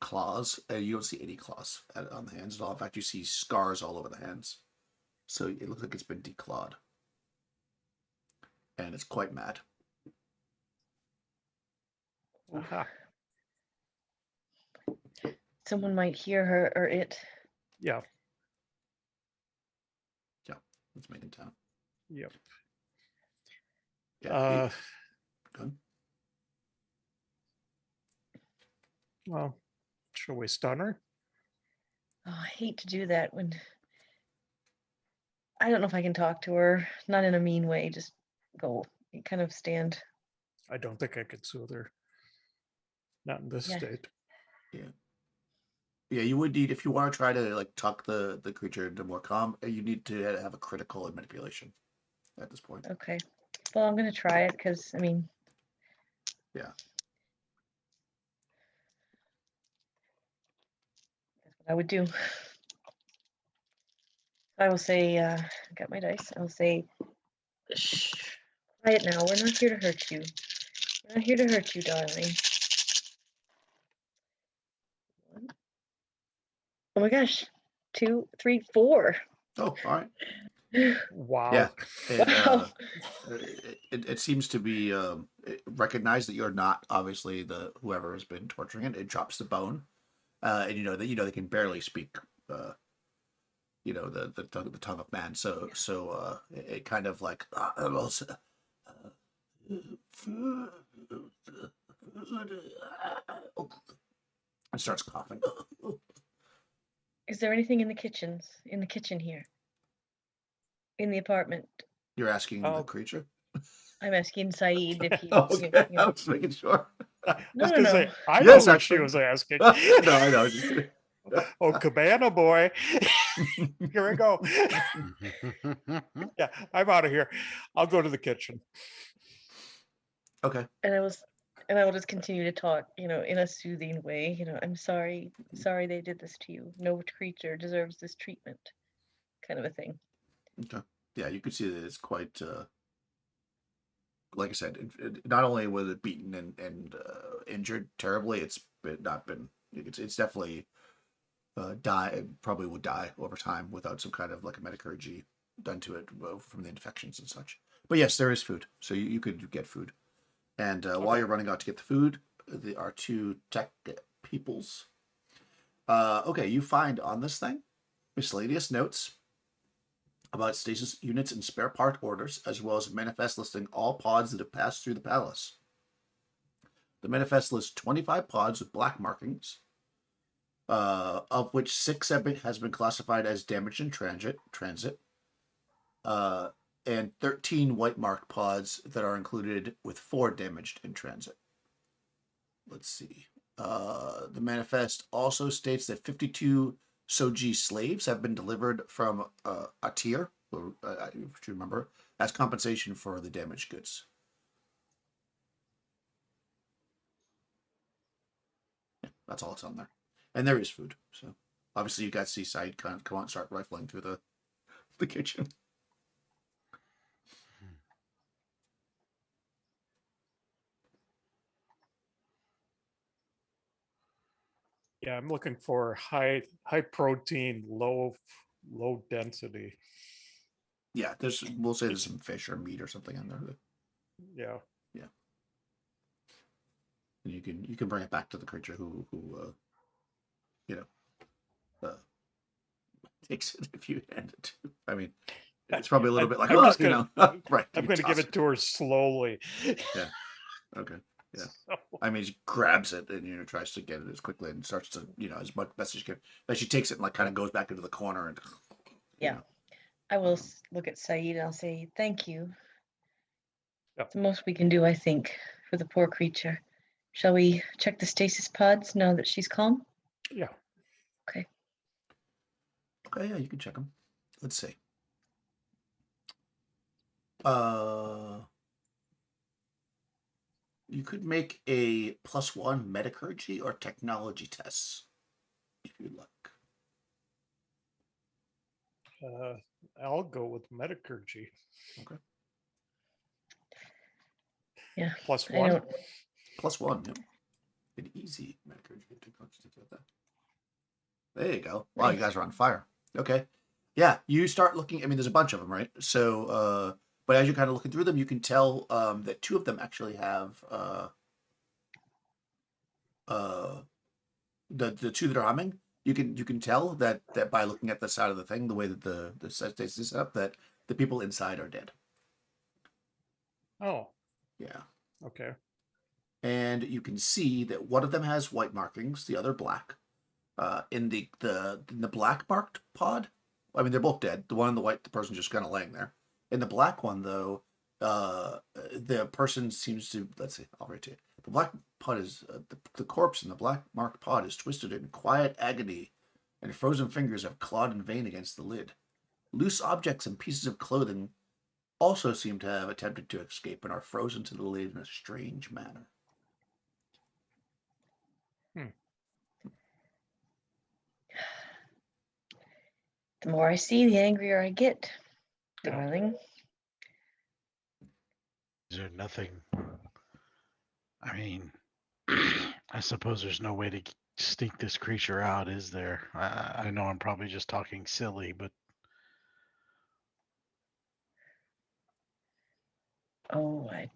claws. You don't see any claws on the hands at all. In fact, you see scars all over the hands. So it looks like it's been declawed. And it's quite mad. Aha. Someone might hear her or it. Yeah. It's making town. Yep. Yeah. Good. Well, shall we stun her? Oh, I hate to do that when I don't know if I can talk to her. Not in a mean way, just go kind of stand. I don't think I could soothe her. Not in this Yeah. state. Yeah, you would need, if you want to try to like talk the creature into more calm, you need to have a critical in manipulation at this point. Okay. Well, I'm gonna try it because I mean. Yeah. That's what I would do. I will say, I got my dice. I'll say, shh, quiet now. We're not here to hurt you. We're not here to hurt you, darling. One. Oh my gosh. 2, 3, 4. Oh, all right. Wow. Yeah. It, Wow. it seems to be recognized that you're not obviously the whoever has been torturing it. It drops the bone, and you know that they can barely speak. The tongue of man. So it kind of like and starts coughing. Is there anything in the kitchen here? In the apartment? You're asking the Oh. creature? I'm asking Saeed if he. Okay, I was making sure. I No, was no, gonna no. say, I Yes, know what she actually. was asking. No, I know. Just kidding. Oh, cabana boy. Here we go. Yeah, I'm out of here. I'll go to the kitchen. Okay. And I will just continue to talk, in a soothing way. I'm sorry they did this to you. No creature deserves this treatment, kind of a thing. Okay. Yeah, you can see that it's quite. Like I said, not only was it beaten and injured terribly, it's definitely probably would die over time without some kind of like a metacurgy done to it from the infections and such. But yes, there is food, so you could get food. And while you're running out to get the food, there are 2 tech peoples. Okay, you find on this thing miscellaneous notes about stasis units and spare part orders, as well as a manifest listing all pods that have passed through the palace. The manifest lists 25 pods with black markings, of which 6 has been classified as damaged in transit, and 13 white marked pods that are included with 4 damaged in transit. Let's see. The manifest also states that 52 Soji slaves have been delivered from Atir, if you remember, as compensation for the damaged goods. Yeah, that's all that's on there. And there is food. So obviously you got Seaside come out and start rifling through the kitchen. Yeah, I'm looking for high protein, low density. Yeah, we'll say there's some fish or meat or something in there. Yeah. Yeah. And you can bring it back to the creature who takes it if you hand it to. I mean, it's probably a little bit like, I'm just gonna, right. I'm going to give it to her slowly. Yeah. Okay. Yeah. I mean, she grabs it and tries to get it as quickly and starts to as much best as she can. But she takes it and like kind of goes back into the corner and. Yeah. I will look at Saeed and I'll say thank you. Yep. It's the most we can do, I think, for the poor creature. Shall we check the stasis pods now that she's calm? Yeah. Okay. Okay, yeah, you can check them. Let's see. You could make a +1 metacurgy or technology tests if you'd like. I'll go with metacurgy. Okay. Yeah. +1. +1, yeah. An easy metacurgy technology test like that. There you go. Wow, Nice. you guys are on fire. Okay. Yeah, you start looking. I mean, there's a bunch of them, right? So, but as you're kind of looking through them, you can tell that 2 of them actually have the 2 that are humming. You can tell that by looking at the side of the thing, the way that the stasis is set up, that the people inside are dead. Oh. Yeah. Okay. And you can see that one of them has white markings, the other black. In the black marked pod, I mean, they're both dead. The one in the white, the person just kind of laying there. In the black one, though, the person seems to, let's see, I'll write to you. The black pod is the corpse in the black marked pod is twisted in quiet agony, and frozen fingers have clawed in vain against the lid. Loose objects and pieces of clothing also seem to have attempted to escape and are frozen to the lid in a strange manner. The more I see, the angrier I get, Yeah. darling. Is there nothing? I mean, I suppose there's no way to sneak this creature out, is there? I know I'm probably just talking silly, but Oh, I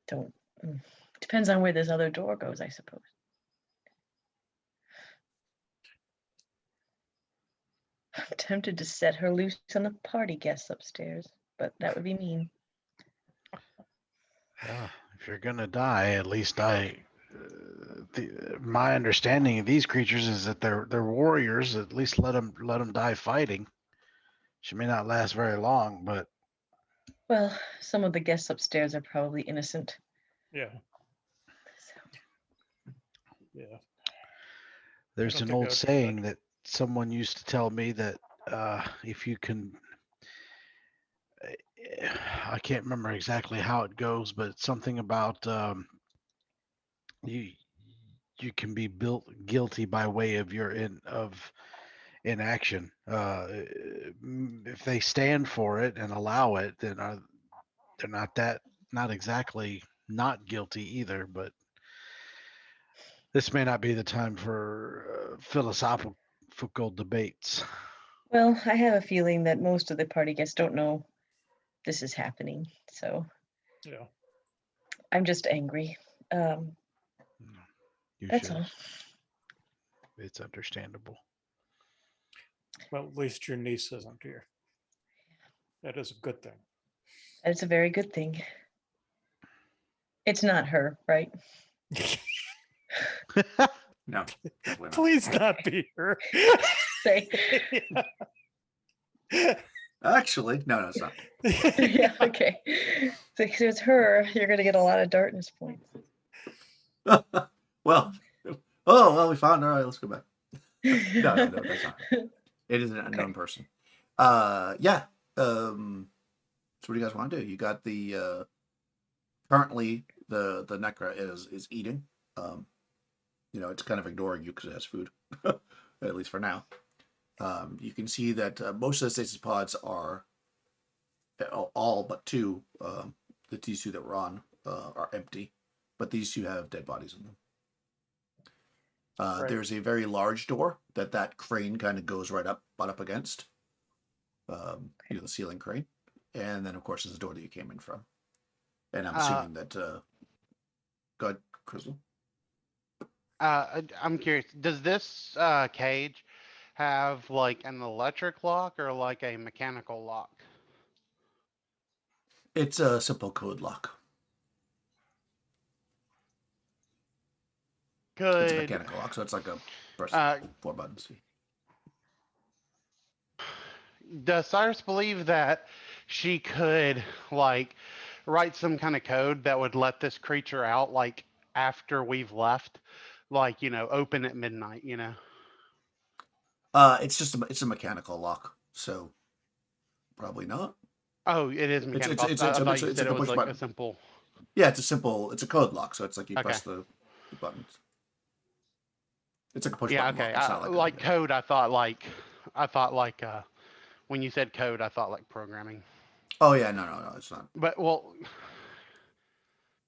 don't. Depends on where this other door goes, I suppose. I'm tempted to set her loose on the party guests upstairs, but that would be mean. yeah, if you're gonna die, at least my understanding of these creatures is that they're warriors. At least let them die fighting. She may not last very long, but Well, some of the guests upstairs are probably innocent. Yeah. So, Yeah. there's don't an think old that would be saying good. that someone used to tell me that if you can, I can't remember exactly how it goes, but it's something about you can be built guilty by way of your inaction. If they stand for it and allow it, then they're not exactly not guilty either. But this may not be the time for philosophical debates. well, I have a feeling that most of the party guests don't know this is happening, so Yeah. I'm just angry. You That's should. all. It's understandable. Well, at least your niece isn't here. That is a good thing. It's a very good thing. It's not her, right? No, definitely not. Please not be her. Say, Actually, no, it's not. yeah, okay. So if it's her, you're gonna get a lot of darkness points. Well, we found her. All right, let's go back. No, that's not her. It is an unknown person. Yeah. So what do you guys want to do? You got the currently the Necra is eating. It's kind of ignoring you because it has food, at least for now. You can see that most of the stasis pods are all but two. These two that were on are empty, but these two have dead bodies in them. Right. There's a very large door that crane kind of goes right up against. The ceiling crane, and then of course there's the door that you came in from. And I'm assuming that. Go ahead, Crystal. I'm curious. Does this cage have like an electric lock or like a mechanical lock? It's a simple code lock. It's a Could mechanical lock, so it's like a press 4 buttons. does Cyrus believe that she could like write some kind of code that would let this creature out like after we've left, like open at midnight? It's a mechanical lock, so probably not. Oh, it is mechanical. I thought you said it was like a simple. Yeah, it's a code lock, so it's like you Okay. press the buttons. It's like a push Yeah, button okay. lock. It's not Like code, I thought like when you said code, I thought like programming. Oh yeah, no, it's not. But well,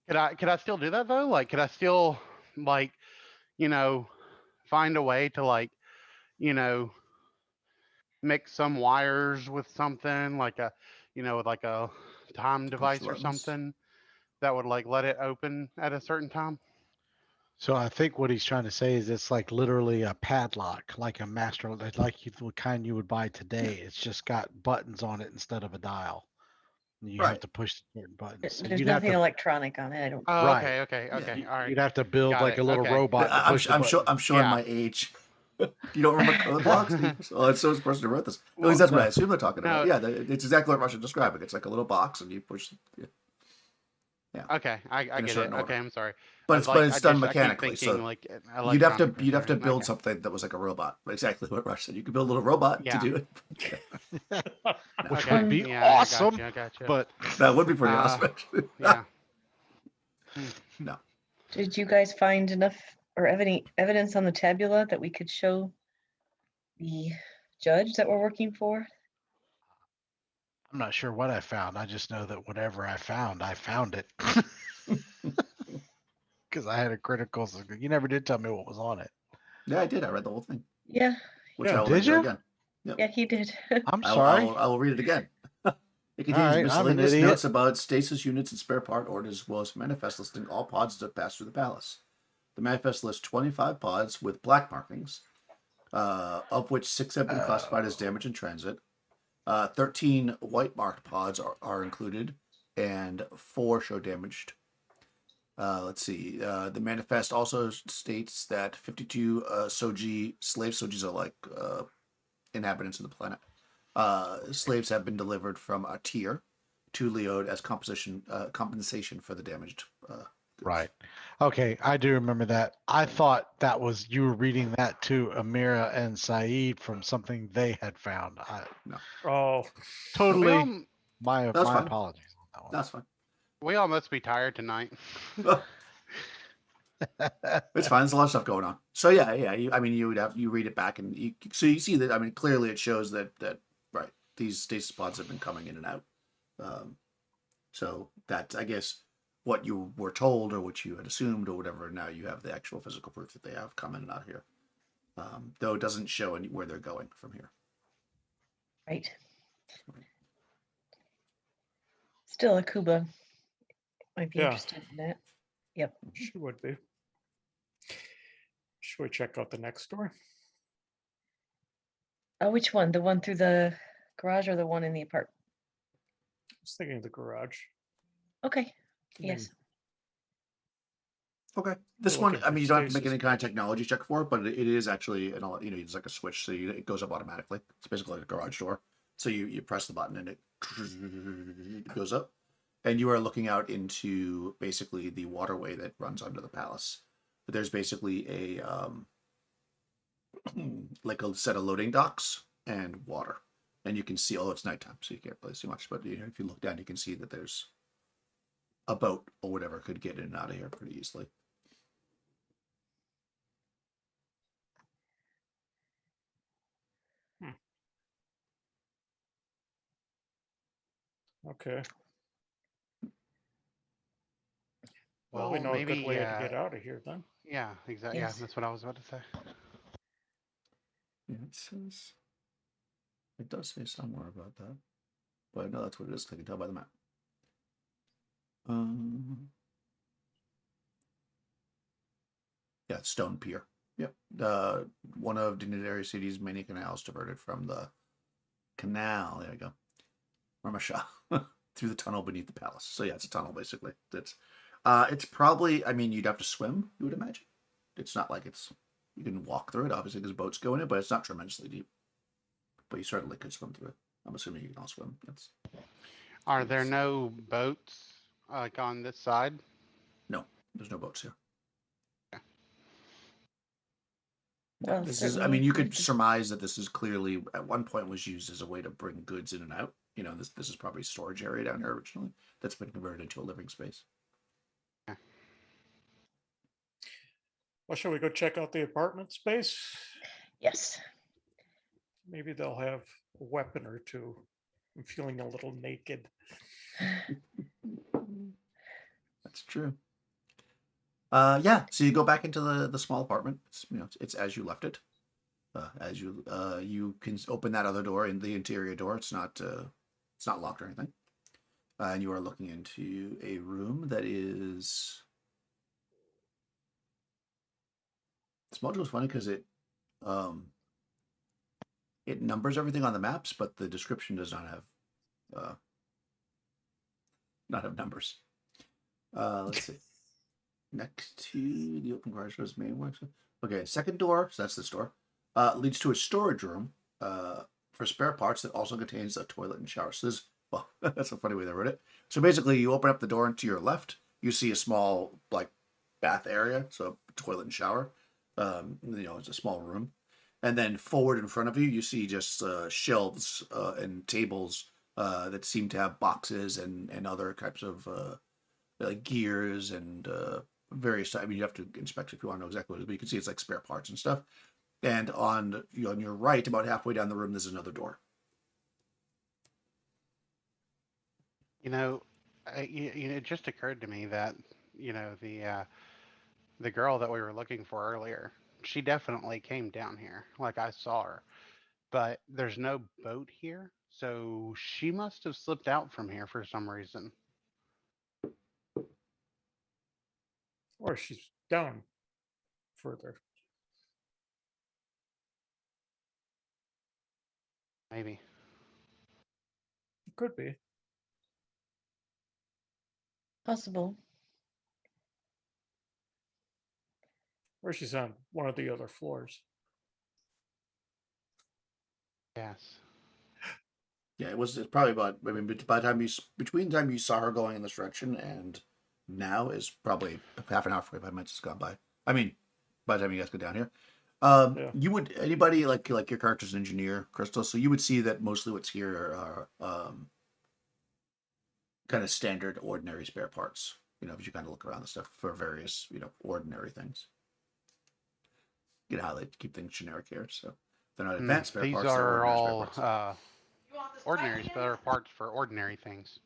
could I still do that though? Like, could I still like, find a way to like, mix some wires with something like with like a time device or buttons. something that would like let it open at a certain time? So I think what he's trying to say is it's like literally a padlock, like a master, like the kind you would buy today. It's just got buttons on it instead of a dial. And you have to push certain buttons. So There's you'd have nothing to, electronic on it. I don't. Oh, Right. okay. All right. You'd have to build Got like it. a little Okay. robot to push the I'm button. showing Yeah. my age. You don't remember code blocks? Oh, it's so the person who wrote this. At Well, least that's what I no. assume they're talking about. No. Yeah, it's exactly what Russian describing. It's like a little box, and you push. Yeah. Okay, I In a get it. certain order. Okay, I'm sorry. But it's Like, done I keep mechanically. thinking So like you'd have to electronic build okay. something that was like a robot. Exactly what Rush said. You could build a little robot Yeah. to do it. Which Okay, would be yeah, awesome. I gotcha. But That would be pretty awesome. Actually. Yeah. No. Did you guys find enough or any evidence on the tabula that we could show the judge that we're working for? I'm not sure what I found. I just know that whatever I found it. Because I had a critical. You never did tell me what was on it. Yeah, I did. I read the whole thing, Yeah, which Yeah, I will did read you you? again. yeah, he did. I'm sorry. I will read it again. It contains Alright, I'm an miscellaneous idiot. notes about stasis units and spare part orders, as well as manifest listing all pods that pass through the palace. The manifest lists 25 pods with black markings, of which 6 have been classified as damage in transit. 13 white marked pods are included, and 4 show damaged. Let's see. The manifest also states that 52 slave Sojis are like inhabitants of the planet. Slaves have been delivered from a tier to Leod as compensation for the damaged. Goods. Right. Okay, I do remember that. I thought that was you were reading that to Amira and Saeed from something they had found. Oh, We Totally all, my That's fine. apologies on that one. That's fine. we all must be tired tonight. It's fine. There's a lot of stuff going on. So yeah. You read it back, and so you see that. I mean, clearly it shows that right, these stasis pods have been coming in and out. So that, I guess, what you were told or what you had assumed or whatever. Now you have the actual physical proof that they have come in and out here. Though it doesn't show where they're going from here. Right. Still, Akuba might be Yeah. interested in that. Yep. she would be. Should we check out the next door? Oh, which one? The one through the garage or the one in the apartment? I was thinking of the garage. Okay. I mean, Yes. Okay. This We'll one, look I at mean, the you don't have to make stasis any kind of technology check for it, but it is actually, it's like a switch, so it goes up automatically. It's basically like a garage door. So you press the button and it goes up. And you are looking out into basically the waterway that runs under the palace. But there's basically a like a set of loading docks and water. And you can see, it's nighttime, so you can't really see much. But if you look down, you can see that there's a boat or whatever could get in and out of here pretty easily. Okay. Well, we Well, know a maybe good way to get out of here then. yeah, exactly. Yes. Yeah, that's what I was about to say. Yeah, it does say somewhere about that. But I know that's what it is, 'cause I can tell by the map. Yeah, Stone Pier. Yep. One of Dignitary City's many canals diverted from the canal. There you go. Ramasha. Through the tunnel beneath the palace. So yeah, it's a tunnel basically. It's probably, I mean, you'd have to swim, you would imagine. It's not like you can walk through it, obviously, because boats go in it, but it's not tremendously deep. But you certainly could swim through it. I'm assuming you can all swim. Are there no boats like on this side? No, there's no boats here. Well, This is, I certainly mean, you could we could- surmise that this is clearly at one point was used as a way to bring goods in and out. This is probably a storage area down here originally that's been converted into a living space. Well, shall we go check out the apartment space? Yes. Maybe they'll have a weapon or two. I'm feeling a little naked. That's true. Yeah. So you go back into the small apartment. It's as you left it. As you can open that other door in the interior door. It's not locked or anything. And you are looking into a room that is. This module is funny because it numbers everything on the maps, but the description does not have numbers. Let's see. Next to the open garage door's main one. Okay, second door. So that's this door. leads to a storage room for spare parts that also contains a toilet and shower. So this, well, that's a funny way they wrote it. So basically, you open up the door, and to your left, you see a small like bath area, so toilet and shower. It's a small room, and then forward in front of you, you see just shelves and tables that seem to have boxes and other types of like gears and various. I mean, you have to inspect if you want to know exactly what it is, but you can see it's like spare parts and stuff. And on your right, about halfway down the room, there's another door. It just occurred to me that the girl that we were looking for earlier, she definitely came down here. Like I saw her, but there's no boat here, so she must have slipped out from here for some reason. Or she's down further. Maybe. Could be. Possible. Or she's on one of the other floors. Yes. Yeah, it's probably about. I mean, by the time between the time you saw her going in this direction and now is probably half an hour, 45 minutes has gone by. I mean, by the time you guys go down here, Yeah. you would anybody like your character's an engineer, Crystal, so you would see that mostly what's here are kind of standard, ordinary spare parts. If you kind of look around the stuff for various, ordinary things. You know how they keep things generic here, so they're not advanced spare These parts. They're are ordinary spare all parts. ordinary spare parts for ordinary things.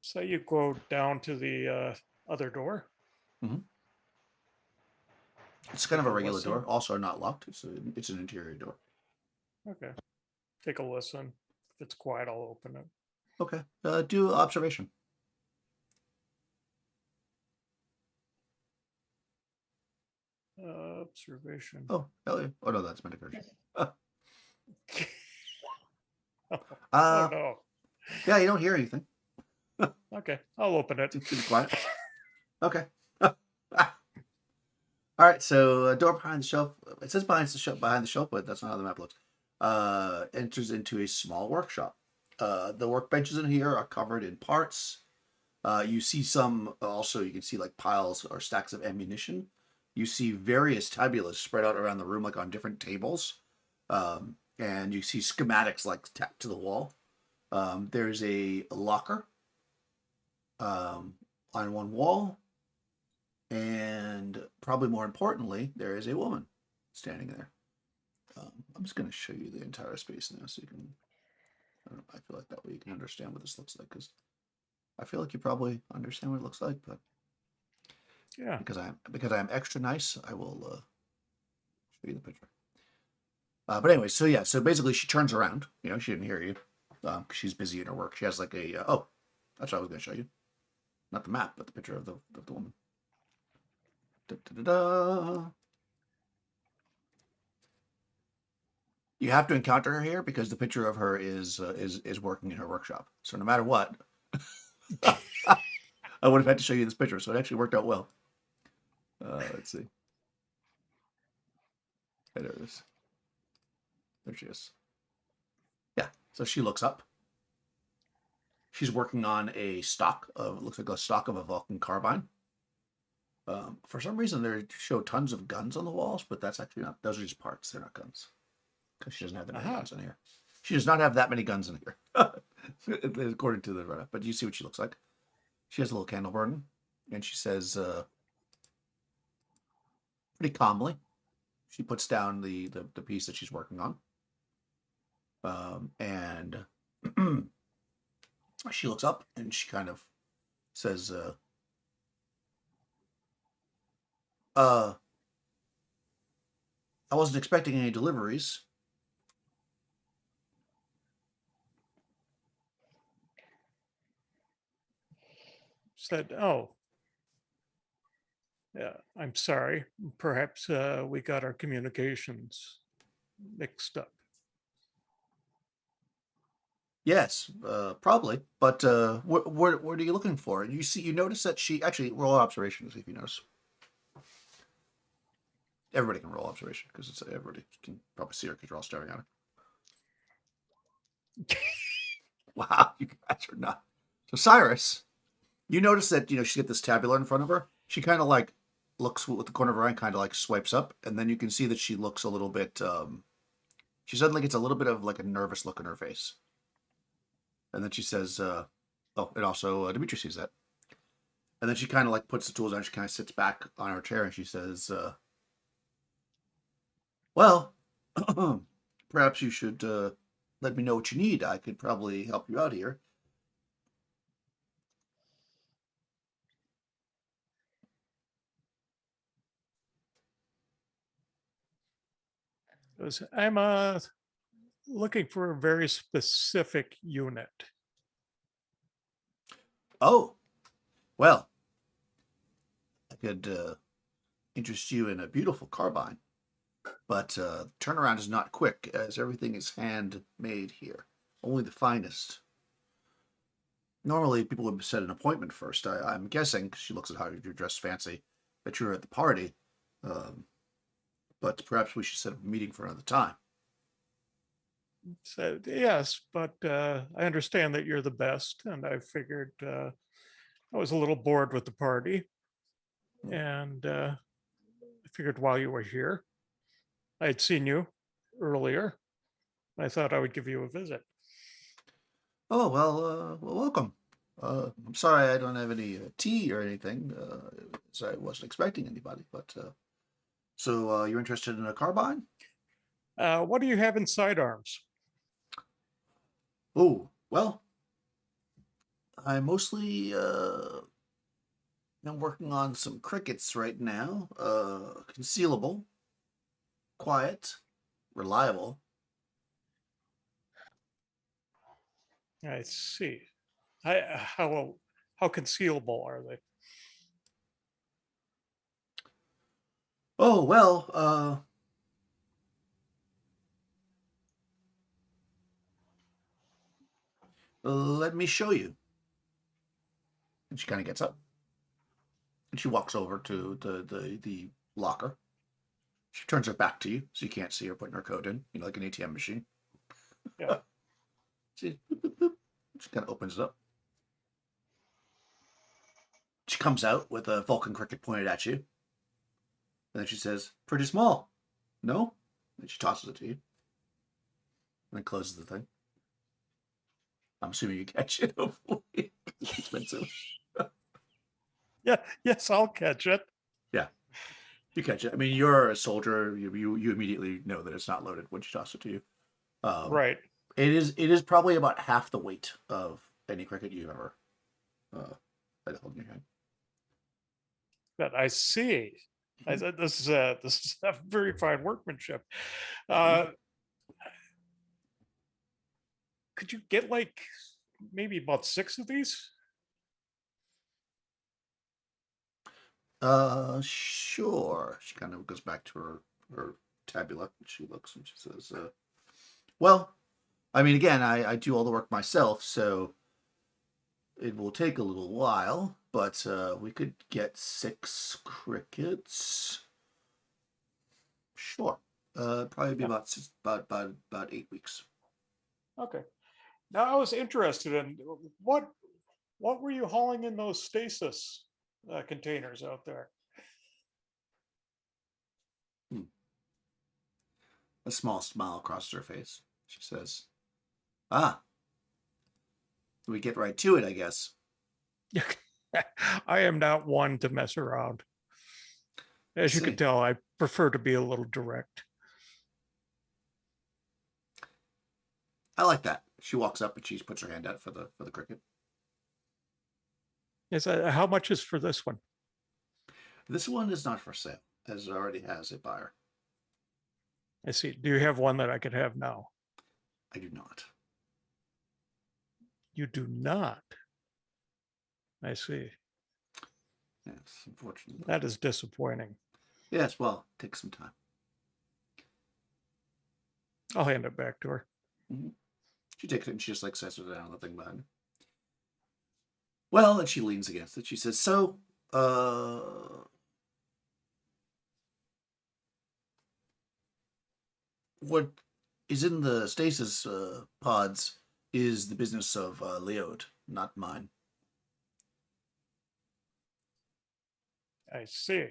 So you go down to the other door. It's kind of a regular listen. door, also not locked, so it's an interior door. Okay. Take a listen. If it's quiet, I'll open it. Okay. Do observation. Observation. Oh, hell yeah. Oh, no, that's Metaverse. Oh Uh, no. yeah, you don't hear anything. Okay, I'll open it. It's quiet. Okay. All right, so door behind the shelf. It says behind the shelf, but that's not how the map looks. Enters into a small workshop. The workbenches in here are covered in parts. You see some, also you can see like piles or stacks of ammunition. You see various tabulas spread out around the room, like on different tables. And you see schematics like tacked to the wall. There's a locker on one wall. And probably more importantly, there is a woman standing there. I'm just going to show you the entire space now so you can, I feel like that way you can understand what this looks like, because I feel like you probably understand what it looks like, but Yeah. because I'm extra nice, I will show you the picture. But anyway, so basically she turns around. She didn't hear you because she's busy in her work. She has like a that's what I was going to show you, not the map, but the picture of the woman. Da-da-da-da. You have to encounter her here because the picture of her is working in her workshop. So no matter what, I would have had to show you this picture. So it actually worked out well. Let's see. There it is. There she is. Yeah. So she looks up. She's working on a stock of, looks like a stock of a Vulcan carbine. For some reason, they show tons of guns on the walls, but that's actually not. Those are just parts. They're not guns. Because she doesn't have that many guns in here. She does not have that many guns in here, according to the write-up. But you see what she looks like. She has a little candle burning, and she says, pretty calmly, she puts down the piece that she's working on, and she looks up and she kind of says, I wasn't expecting any deliveries. Said, oh, yeah, I'm sorry. Perhaps we got our communications mixed up. Yes, probably. But what are you looking for? You notice that she actually roll an observation to see if you notice. Everybody can roll observation because it's everybody can probably see her because you're all staring at her. Wow, you guys are not. So Cyrus, you notice that she's got this tabula in front of her. She kind of like looks with the corner of her eye, kind of like swipes up, and then you can see that she looks a little bit. She suddenly gets a little bit of like a nervous look in her face, and then she says, "Oh," and also Dimitri sees that, and then she kind of like puts the tools down. She kind of sits back on her chair, and she says, "Well, perhaps you should let me know what you need. I could probably help you out here." I'm looking for a very specific unit. Oh, well, I could interest you in a beautiful carbine, but turnaround is not quick, as everything is handmade here. Only the finest. Normally, people would set an appointment first. I'm guessing, 'cause she looks at how you're dressed fancy, that you're at the party. But perhaps we should set up a meeting for another time. So yes, but I understand that you're the best, and I figured I was a little bored with the party, and I figured while you were here, I had seen you earlier. I thought I would give you a visit. Oh, well, welcome. I'm sorry I don't have any tea or anything, as I wasn't expecting anybody. But so you're interested in a carbine? What do you have in sidearms? Oh, well, I mostly am working on some crickets right now. Concealable, quiet, reliable. I see. How concealable are they? Oh, well, let me show you. And she kind of gets up. And she walks over to the locker. She turns her back to you, so you can't see her putting her code in, like an ATM machine. Yeah. She kind of opens it up. She comes out with a Vulcan cricket pointed at you. And then she says, "Pretty small. No?" And she tosses it to you. And then closes the thing. I'm assuming you catch it, hopefully. It's expensive. Yeah. Yes, I'll catch it. Yeah. You catch it. I mean, you're a soldier. You immediately know that it's not loaded when she tosses it to you. Right. It is probably about half the weight of any cricket you've ever had held in your hand. But I see. I said this is a very fine workmanship. Could you get like maybe about 6 of these? Sure. She kind of goes back to her tabula. She looks and she says, well, I mean, again, I do all the work myself, so it will take a little while, but we could get 6 crickets. Sure. Probably be about 8 weeks. Okay. Now I was interested in what were you hauling in those stasis containers out there? A small smile crosses her face. She says, "Ah, we get right to it, I guess." I am not one to mess around. As you can tell, I prefer to be a little direct. I like that. She walks up and she puts her hand out for the cricket. Is how much is for this one? This one is not for sale, as it already has a buyer. I see. Do you have one that I could have now? I do not. You do not. I see. Yes, unfortunately. That is disappointing. Yes, well, take some time. I'll hand it back to her. Mm-hmm. She takes it and she just like sets it down on the thing behind her. Well, and she leans against it. She says, "So, what is in the stasis pods is the business of Leod, not mine. I see.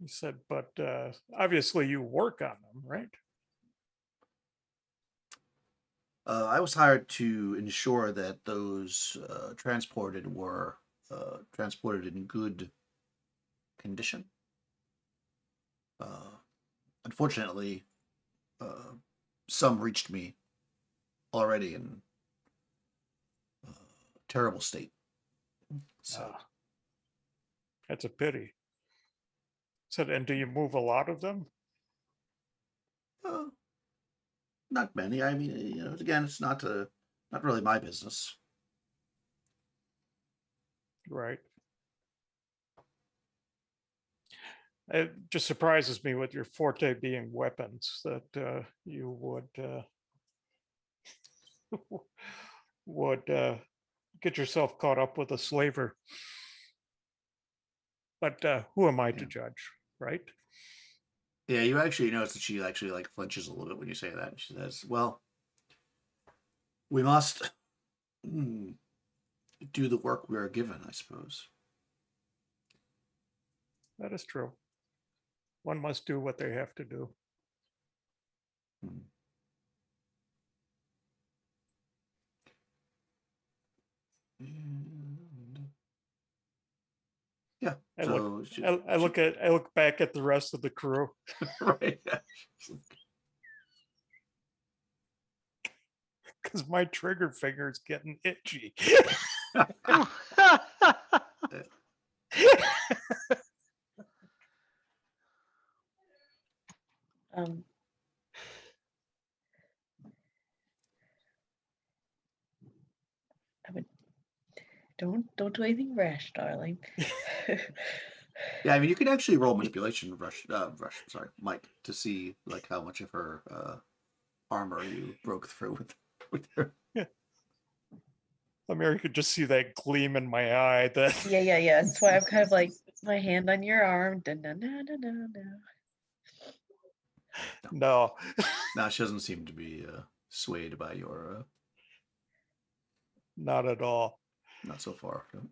He said, but obviously you work on them, right? I was hired to ensure that those transported were transported in good condition. Unfortunately, some reached me already in terrible state. So, That's a pity. Said, and do you move a lot of them? not many. I mean, again, it's not really my business. Right. It just surprises me with your forte being weapons that you would get yourself caught up with a slaver. But who am I to judge, right? Yeah, you actually notice that she actually like flinches a little bit when you say that. She says, "Well, we must do the work we are given, I suppose." That is true. One must do what they have to do. Hmm. Yeah. I So look back at the rest of the crew. right. Because my trigger finger's getting itchy. Um, I would don't do anything rash, darling. Yeah, I mean, you can actually roll manipulation, sorry, Mike, to see like how much of her armor you broke through with her. I mean, you could just see that gleam in my eye. That Yeah. That's why I'm kind of like my hand on your arm. no. No, she doesn't seem to be swayed by your. Not at all. Not so far. No.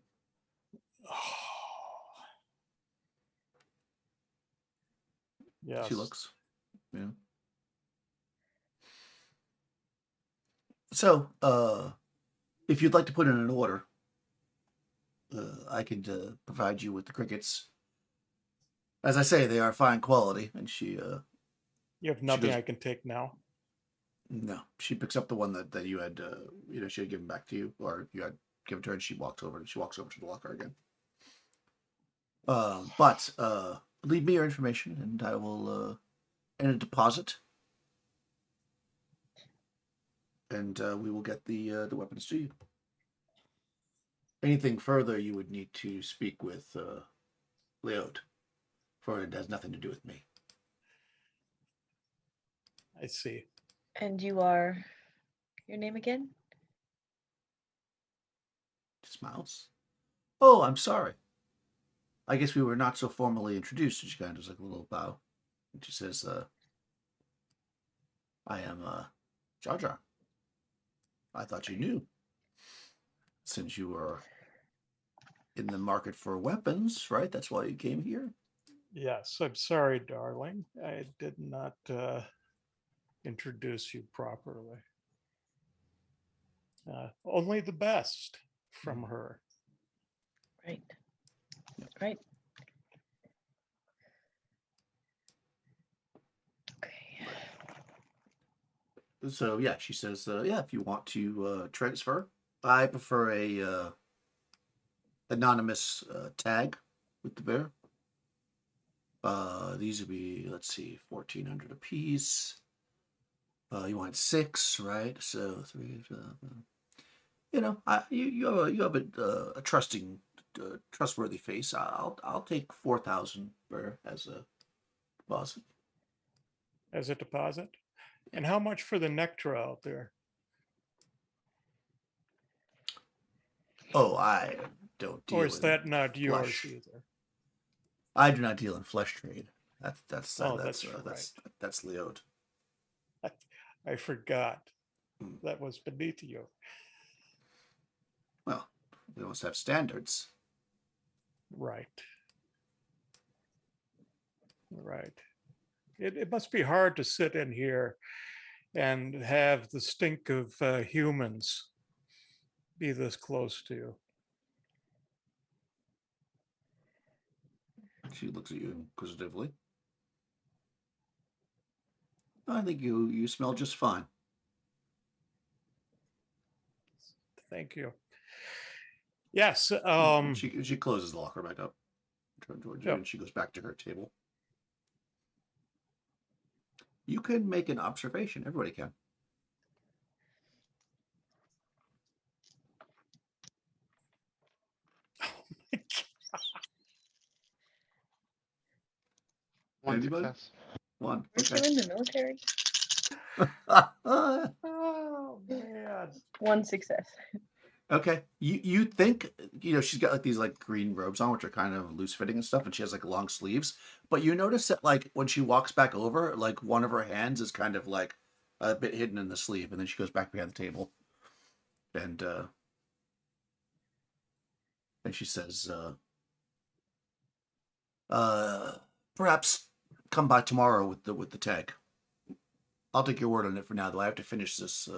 Yes. She looks. Yeah. So, if you'd like to put in an order, I could provide you with the crickets. As I say, they are fine quality, and she. You have nothing I can take now. No, she picks up the one that you had, she had given back to you, or you had given to her, and she walks over to the locker again. But leave me your information, and I will enter a deposit, and we will get the weapons to you. Anything further, you would need to speak with Leod, for it has nothing to do with me. I see. And you are your name again? Smiles. Oh, I'm sorry. I guess we were not so formally introduced. And she kind of does like a little bow, and she says, "I am Jar Jar. I thought you knew, since you were in the market for weapons, right? That's why you came here." Yes, I'm sorry, darling. I did not introduce you properly. Only the best from her. Right. Right. Okay. So yeah, she says, "Yeah, if you want to transfer, I prefer a anonymous tag with the bear. These would be, let's see, 1,400 a piece. You want 6, right? So 3. You have a trustworthy face. I'll take 4,000 as a deposit. As a deposit? And how much for the Nectra out there? Oh, I don't deal. Or is that not yours flesh. either? I do not deal in flesh trade. That's Oh, that's right. that's Leod. I forgot. Hmm. That was beneath you. Well, we must have standards. Right. Right. It must be hard to sit in here and have the stink of humans be this close to you. She looks at you inquisitively. I think you smell just fine. Thank you. Yes. She closes the locker back up, turns towards you, Yep. and she goes back to her table. You can make an observation. Everybody can. One Anybody? success. One. Weren't Okay. you in the military? Oh man. One success. Okay. You think, she's got like these like green robes on, which are kind of loose fitting and stuff, and she has like long sleeves. But you notice that like when she walks back over, like one of her hands is kind of like a bit hidden in the sleeve, and then she goes back behind the table. And she says, perhaps come by tomorrow with the tag. I'll take your word on it for now, though. I have to finish this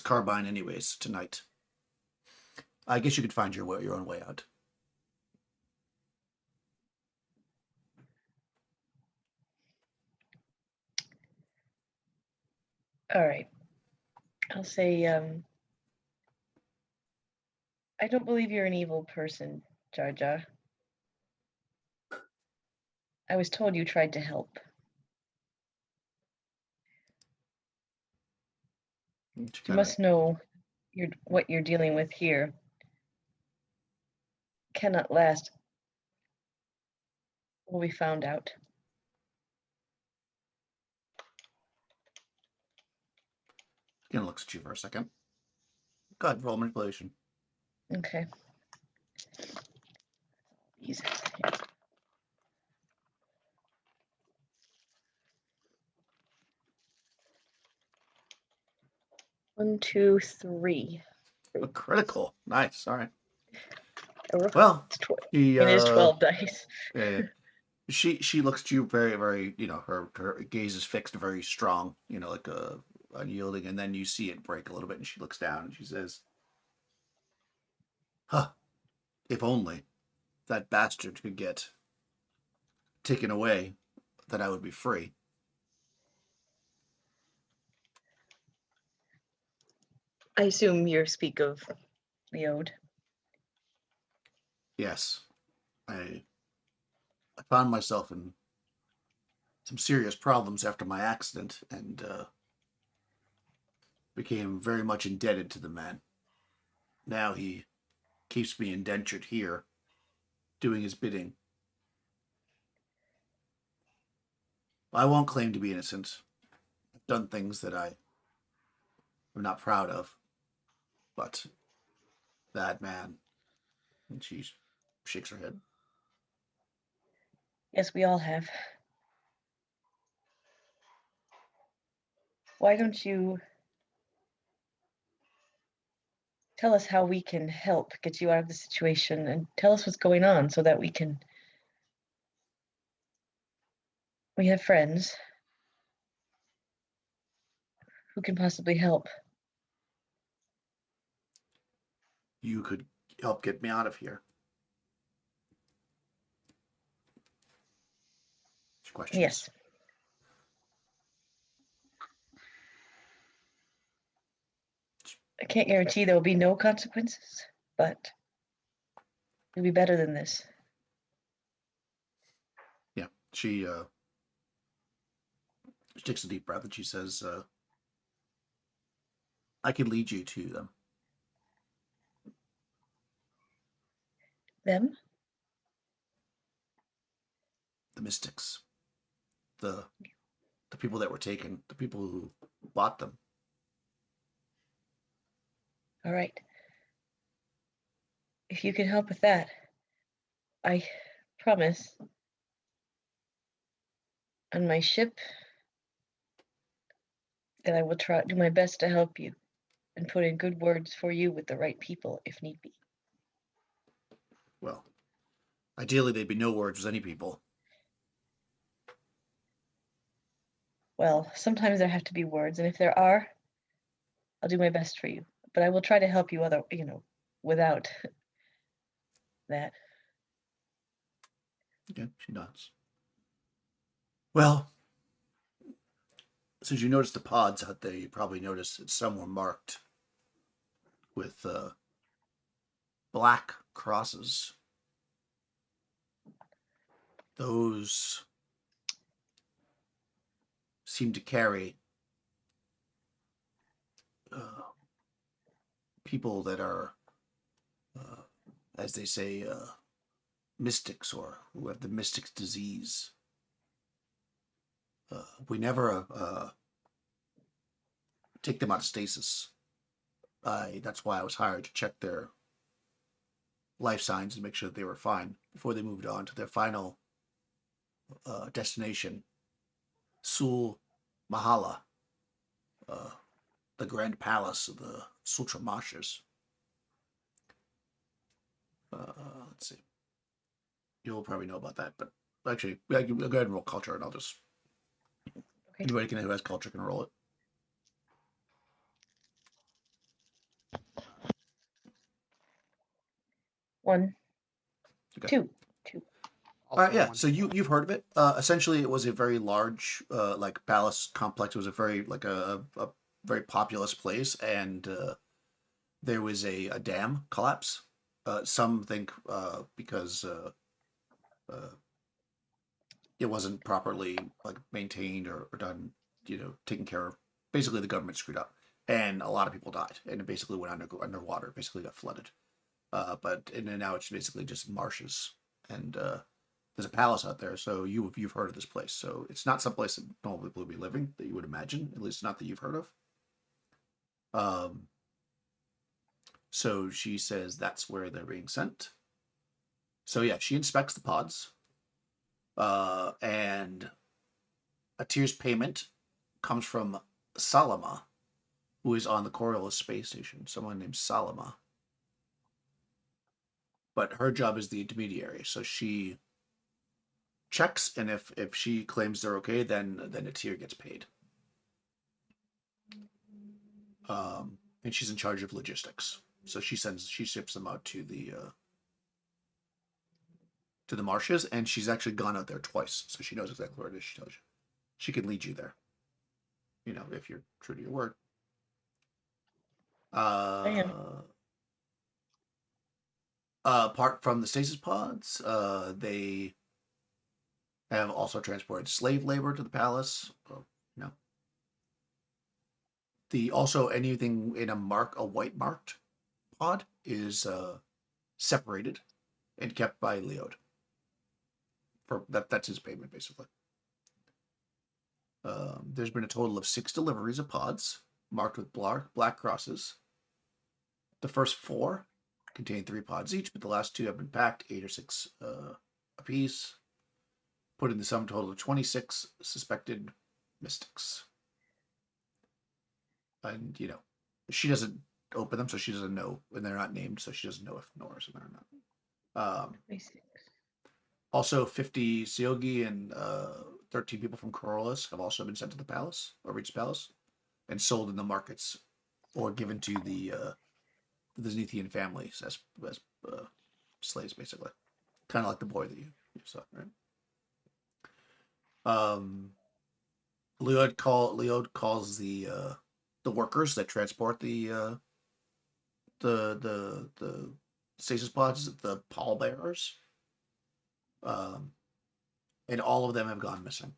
carbine anyways tonight. I guess you could find your own way out. All right. I'll say, I don't believe you're an evil person, Jar Jar. I was told you tried to help. She You kinda, must know what you're dealing with here cannot last. Will be found out. kind of looks at you for a second. Go ahead, roll manipulation. Okay. These. Yeah. 1, 2, 3. A critical. Nice. All right. Oh, Well, she it is 12 dice. yeah. She looks at you very, very, her gaze is fixed, very strong, like unyielding, and then you see it break a little bit, and she looks down and she says, "Huh, if only that bastard could get taken away, then I would be free." I assume you speak of Leod. Yes, I found myself in some serious problems after my accident, and became very much indebted to the man. Now he keeps me indentured here, doing his bidding. I won't claim to be innocent. I've done things that I am not proud of, but that man, and she shakes her head. Yes, we all have. Why don't you tell us how we can help get you out of the situation and tell us what's going on so that we have friends who can possibly help. You could help get me out of here. She questions. Yes. I can't guarantee there will be no consequences, but it'll be better than this. Yeah, she takes a deep breath and she says, I can lead you to them. Them? The mystics. The people that were taken, the people who bought them. All right. If you can help with that, I promise on my ship, and I will do my best to help you and put in good words for you with the right people if need be. Well, ideally, there'd be no words with any people. Well, sometimes there have to be words, and if there are, I'll do my best for you. But I will try to help you without that. Okay, she nods. Well, since you noticed the pods out there, you probably noticed that some were marked with black crosses. Those seem to carry people that are, as they say, mystics, or who have the mystic's disease. We never take them out of stasis. That's why I was hired, to check their life signs and make sure that they were fine before they moved on to their final destination, Sul Mahala, the Grand Palace of the Sultramashers. Let's see. You'll probably know about that, but actually, I'll go ahead and roll culture, and I'll just... Okay. Anybody who has culture can roll it. One, Okay. two. Also Yeah. one. So you've heard of it. Essentially, it was a very large, like palace complex. It was a very a very populous place, and there was a dam collapse. Some think because it wasn't properly like maintained or done, taken care of. Basically, the government screwed up, and a lot of people died, and it basically went underwater. Basically, got flooded. And then now it's basically just marshes, and there's a palace out there. So you've heard of this place. So it's not someplace that normal people would be living, that you would imagine, at least not that you've heard of. So she says that's where they're being sent. So yeah, she inspects the pods. And a tier's payment comes from Salama, who is on the Coriolis space station. Someone named Salama. But her job is the intermediary. So she checks, and if she claims they're okay, then a tier gets paid. And she's in charge of logistics. So she ships them out to the marshes, and she's actually gone out there twice, so she knows exactly where it is. She tells you. She can lead you there. If you're true to your word. I am. Apart from the stasis pods, they have also transported slave labor to the palace. Also anything in a white marked pod is separated and kept by Leod. That's his payment, basically. There's been a total of 6 deliveries of pods marked with black crosses. The first 4 contain 3 pods each, but the last 2 have been packed, 8 or 6 apiece, putting the sum total of 26 suspected mystics. And she doesn't open them, so she doesn't know, and they're not named, so she doesn't know if Nora's in there or not. 26. Also, 50 Seogi and 13 people from Coriolis have also been sent to the palace, or reached palace, and sold in the markets, or given to the Zenithian families as slaves, basically. Kind of like the boy that you saw, right? Leod calls the workers that transport the stasis pods the pallbearers. And all of them have gone missing.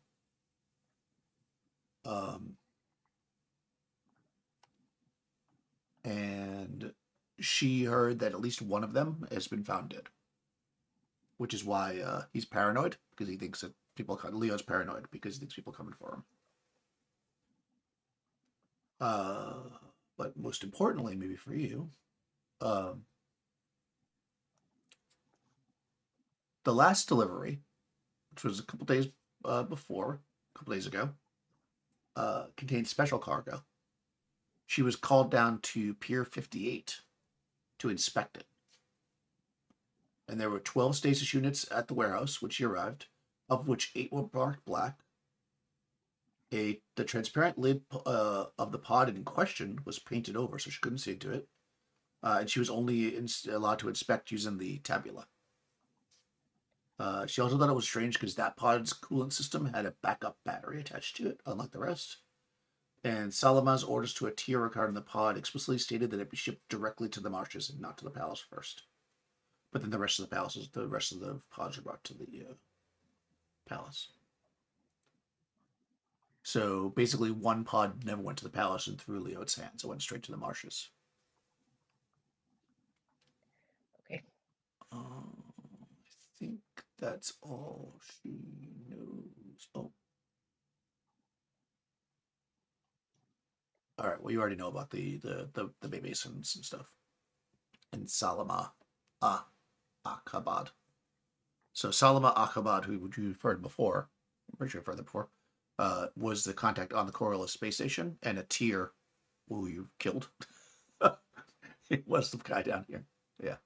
And she heard that at least one of them has been found dead, which is why he's paranoid, because he thinks that Leo's paranoid because he thinks people are coming for him. But most importantly, maybe for you, the last delivery, which was a couple days before, couple days ago, contained special cargo. She was called down to Pier 58 to inspect it. And there were 12 stasis units at the warehouse when she arrived, of which 8 were marked black. The transparent lid of the pod in question was painted over, so she couldn't see into it. And she was only allowed to inspect using the tabula. She also thought it was strange because that pod's coolant system had a backup battery attached to it, unlike the rest. And Salama's orders to a tier regarding the pod explicitly stated that it be shipped directly to the marshes and not to the palace first. But then the rest of the pods were brought to the palace. So basically, one pod never went to the palace and through Leo's hands. It went straight to the marshes. Okay. I think that's all she knows. Oh. All right. Well, you already know about the Bay Basins and stuff. And Salama Akhabad. So Salama Akhabad, who you've heard before, I'm pretty sure you've heard that before, was the contact on the Coriolis space station, and a tier who you killed. It was the guy down here. Yeah.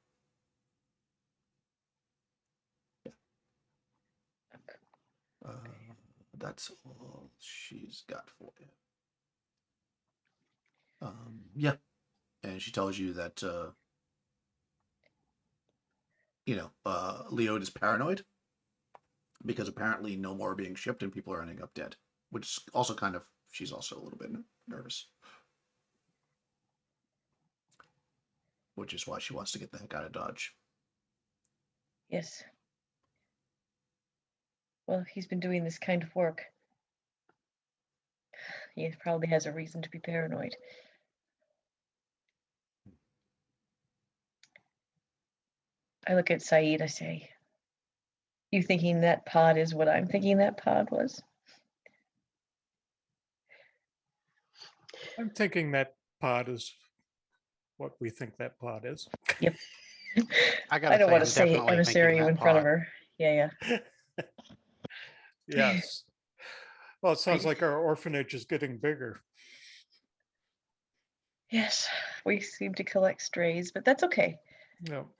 That's all she's got for you. Yeah. And she tells you that, Leod is paranoid because apparently no more are being shipped and people are ending up dead, which also she's also a little bit nervous. Which is why she wants to get the heck out of Dodge. Yes. Well, he's been doing this kind of work. He probably has a reason to be paranoid. I look at Saeed, I say, you thinking that pod is what I'm thinking that pod was? I'm thinking that pod is what we think that pod is. Yep. I gotta I don't say, want I'm to say definitely emissary thinking in that front of pod. her. Yeah. Yes. Well, it sounds like our orphanage is getting bigger. Yes, we seem to collect strays, but that's okay. No.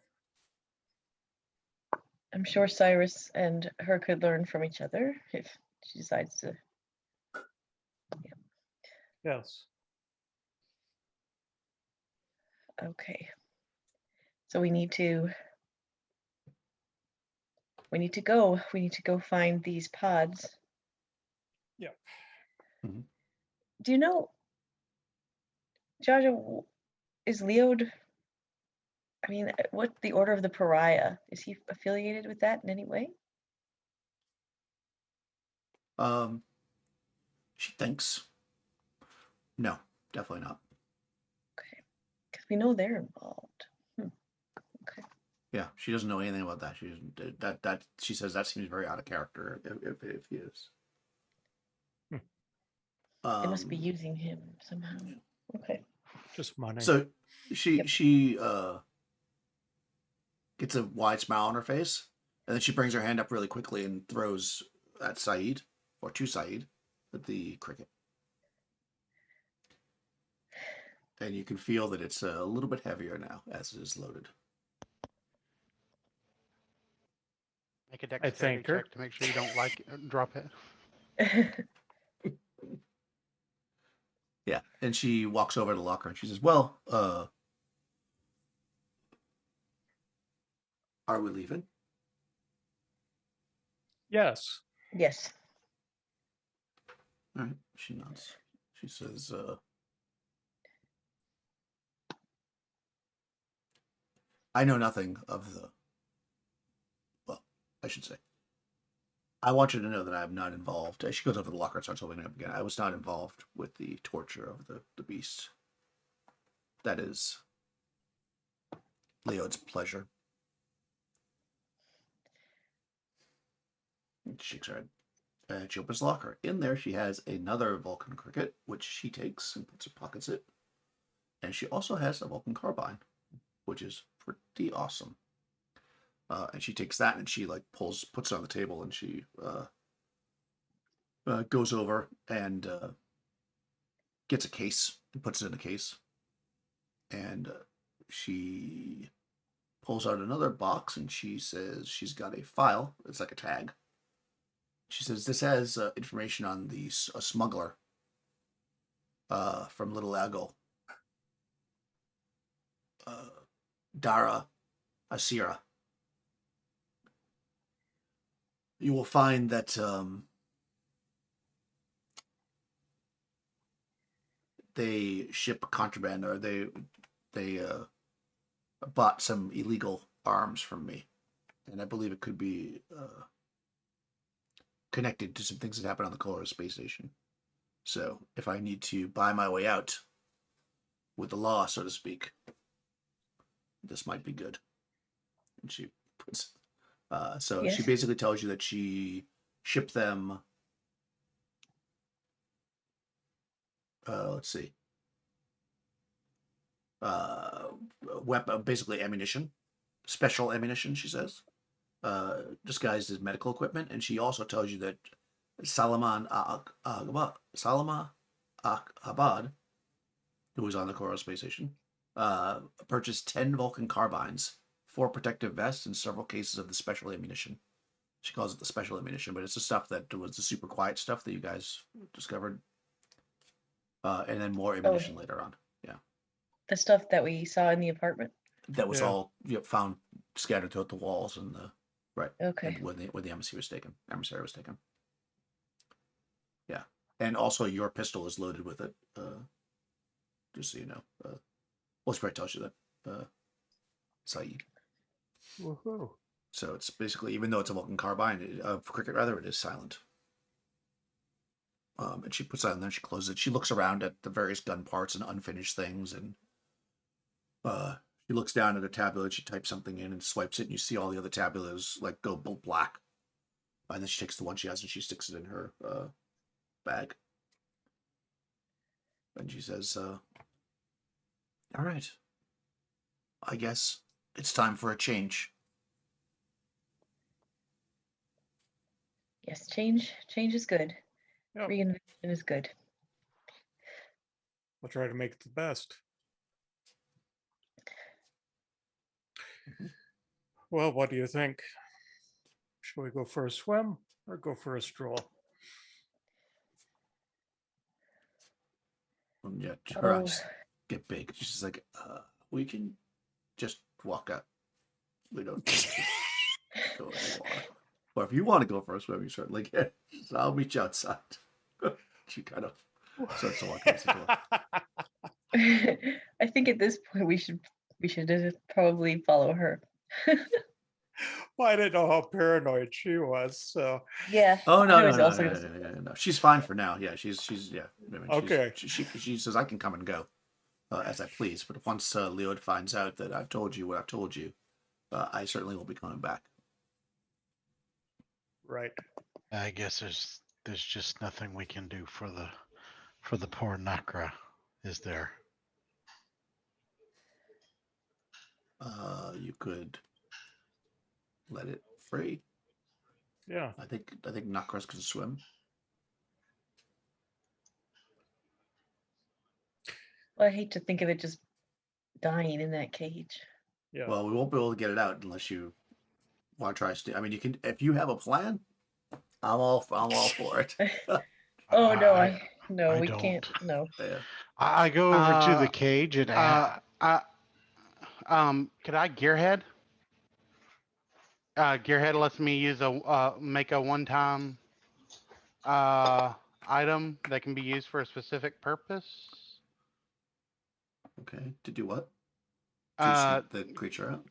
I'm sure Cyrus and her could learn from each other if she decides to. Yes. Okay. So we need to go. We need to go find these pods. Yeah. Mhm. Do you know, Jaja, is Leod, I mean, what the Order of the Pariah? Is he affiliated with that in any way? She thinks. No, definitely not. Okay. Because we know they're involved. Okay. Yeah, she doesn't know anything about that. She doesn't. That she says that seems very out of character if he is. They must be using him somehow. Okay. Just money. So she Yep. gets a wide smile on her face, and then she brings her hand up really quickly and throws at Saeed, or to Saeed, with the cricket. And you can feel that it's a little bit heavier now as it is loaded. Make a dexterity thank her. check to make sure you don't drop it. Yeah, and she walks over to the locker and she says, "Well, are we leaving?" Yes. Yes. All right. She nods. She says, "I know nothing of the. Well, I should say. I want you to know that I am not involved." As she goes over to the locker and starts opening it up again, I was not involved with the torture of the beast. That is Leod's pleasure. And she shakes her head. And she opens the locker. In there, she has another Vulcan cricket, which she takes and pockets it. And she also has a Vulcan carbine, which is pretty awesome. And she takes that and she puts it on the table and she goes over and gets a case and puts it in a case. And she pulls out another box and she says she's got a file. It's like a tag. She says this has information on a smuggler from Little Lago. Dara Asira. You will find that they ship contraband, or they bought some illegal arms from me, and I believe it could be connected to some things that happened on the Coriolis space station. So if I need to buy my way out with the law, so to speak, this might be good. And she puts. So Yes. she basically tells you that she shipped them. Let's see. Weapon, basically ammunition, special ammunition. She says, disguised as medical equipment, and she also tells you that Salama Abad, who was on the Coriolis space station, purchased 10 Vulcan carbines, 4 protective vests, and several cases of the special ammunition. She calls it the special ammunition, but it's the stuff that was the super quiet stuff that you guys discovered. And then more ammunition later on. Yeah. The stuff that we saw in the apartment. That was all found scattered throughout the walls and the Okay. and when the emissary was taken. Yeah. And also your pistol is loaded with it. Just so you know. Well, Sprite tells you that. Saeed. Woohoo. So it's basically, even though it's a Vulcan carbine, cricket rather, it is silent. And she puts that in there, she closes it. She looks around at the various gun parts and unfinished things, and she looks down at a tablet, she types something in and swipes it, and you see all the other tablets like go black. And then she takes the one she has and she sticks it in her bag. And she says, all right, I guess it's time for a change. Yes, change is good. Yep. Reinvention is good. We'll try to make it the best. Well, what do you think? Shall we go for a swim or go for a stroll? And yet her eyes get big. She's like, we can just walk up. We don't need to go in the water. Or if you want to go for a swim, you certainly can. So I'll meet you outside. She kind of starts to walk towards the door. I think at this point we should probably follow her. Well, I didn't know how paranoid she was. So Yeah. Oh no, I no, was no, also no, gonna- no, no, no. She's fine for now. Yeah, she's yeah. I mean, Okay. She says I can come and go as I please. But once Leod finds out that I've told you what I've told you, I certainly will be coming back. right. I guess there's just nothing we can do for the poor Nakra, is there? You could let it free. Yeah. I think Nakras can swim. Well, I hate to think of it just dying in that cage. Yeah. Well, we won't be able to get it out unless you want to try. I mean, you can if you have a plan. I'm all for it. Oh no, I we don't. can't. No. Yeah. I go over to the cage and Could I gearhead? Gearhead lets me use make a one-time item that can be used for a specific purpose. Okay. To do what? To sneak the creature out?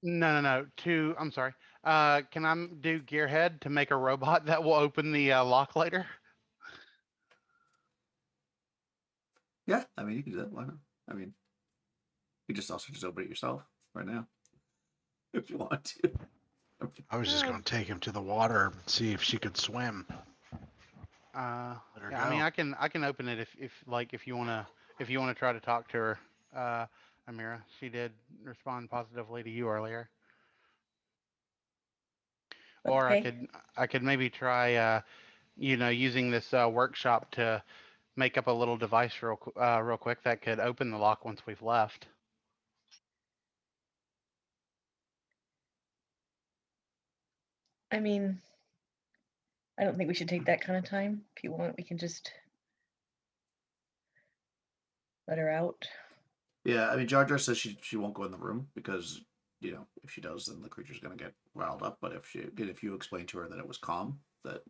No. I'm sorry. Can I do gearhead to make a robot that will open the lock later? Yeah. I mean, you can do that. Why not? I mean, you just also just open it yourself right now, if you want to. I was just going to take him to the water and see if she could swim. Yeah, Let her I mean, go. I can open it if you wanna try to talk to her, Amira. She did respond positively to you earlier. Or Okay. I could maybe try using this workshop to make up a little device real quick that could open the lock once we've left. I mean, I don't think we should take that kind of time. If you want, we can just let her out. Yeah, I mean, Jar Jar says she won't go in the room because if she does, then the creature's gonna get riled up. But if you explain to her that it was calm, that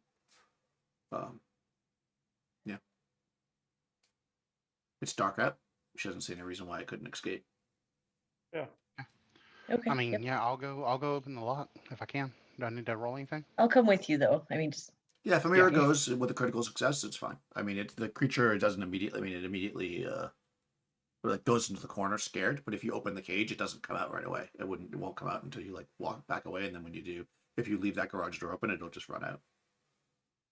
yeah, it's dark out. She doesn't see any reason why it couldn't escape. Yeah. Okay. I mean, yep. yeah, I'll go open the lock if I can. Do I need to roll anything? I'll come with you though. I mean, just Yeah, if Amira Yeah. goes with a critical success, it's fine. I mean, the creature doesn't immediately. I mean, it immediately like goes into the corner scared. But if you open the cage, it doesn't come out right away. It won't come out until you like walk back away, and then when you do, if you leave that garage door open, it'll just run out.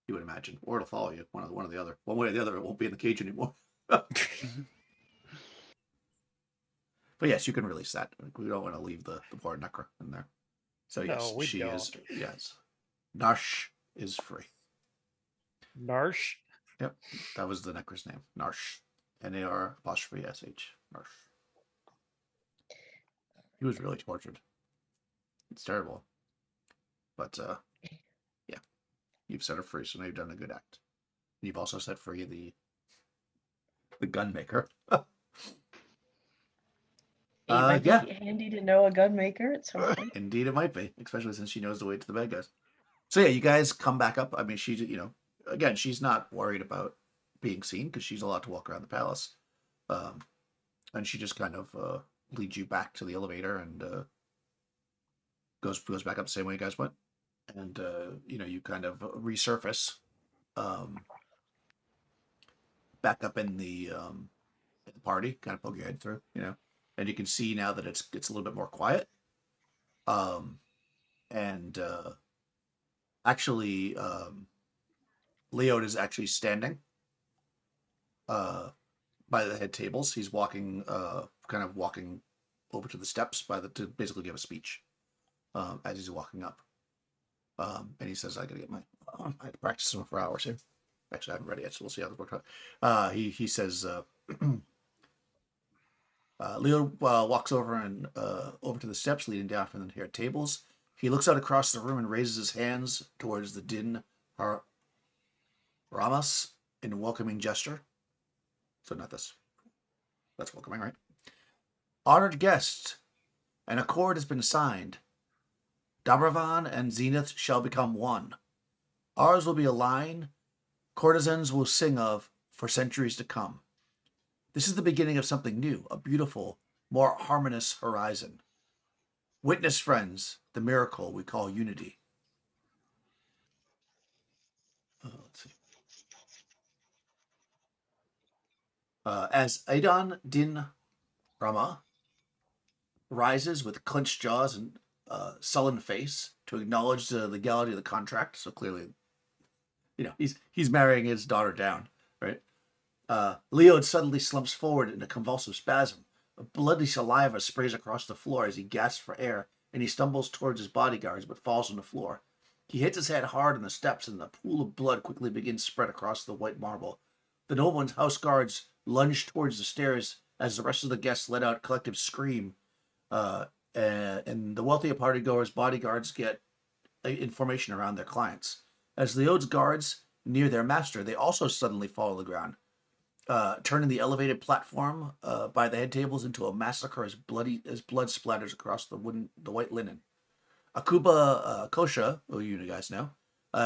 You would imagine, or it'll follow you. One or the other. One way or the other, it won't be in the cage anymore. But yes, you can release that. We don't want to leave the poor Necra in there. So yes, No, we she don't. is. Yes, Narsh is free. Narsh. Yep, that was the Necra's name. Narsh. N-A-R-apostrophe-S-H. Narsh. He was really tortured. It's terrible. But yeah, you've set her free, so now you've done a good act. You've also set free the gun maker. it might be yeah. handy to know a gun maker at some point. Indeed, it might be, especially since she knows the way to the bad guys. So yeah, you guys come back up. I mean, she's again, she's not worried about being seen because she's allowed to walk around the palace, and she just kind of leads you back to the elevator and goes back up the same way you guys went, and you kind of resurface back up in the party, kind of poke your head through, and you can see now that it's a little bit more quiet. And actually, Leod is actually standing by the head tables. He's walking, kind of walking over to the steps to basically give a speech as he's walking up. And he says, "I gotta get I had to practice them for hours here. Actually, I haven't read it yet, so we'll see how this works out." He says, Leo walks over and over to the steps leading down from the head tables. He looks out across the room and raises his hands towards the Din Ramas in a welcoming gesture. So not this. That's welcoming, right? Honored guests, an accord has been signed. Dabravan and Zenith shall become one. Ours will be a line courtesans will sing of for centuries to come. This is the beginning of something new, a beautiful, more harmonious horizon. Witness, friends, the miracle we call unity. Let's see. As Adon Din Rama rises with clenched jaws and sullen face to acknowledge the legality of the contract, so clearly, he's marrying his daughter down, right? Leod suddenly slumps forward in a convulsive spasm. A bloody saliva sprays across the floor as he gasps for air, and he stumbles towards his bodyguards but falls on the floor. He hits his head hard on the steps, and a pool of blood quickly begins to spread across the white marble. The nobleman's house guards lunge towards the stairs as the rest of the guests let out a collective scream. And the wealthier partygoers' bodyguards get information around their clients. As Leod's guards near their master, they also suddenly fall to the ground, turning the elevated platform by the head tables into a massacre as blood splatters across the white linen. Akuba Kosha, who you guys know,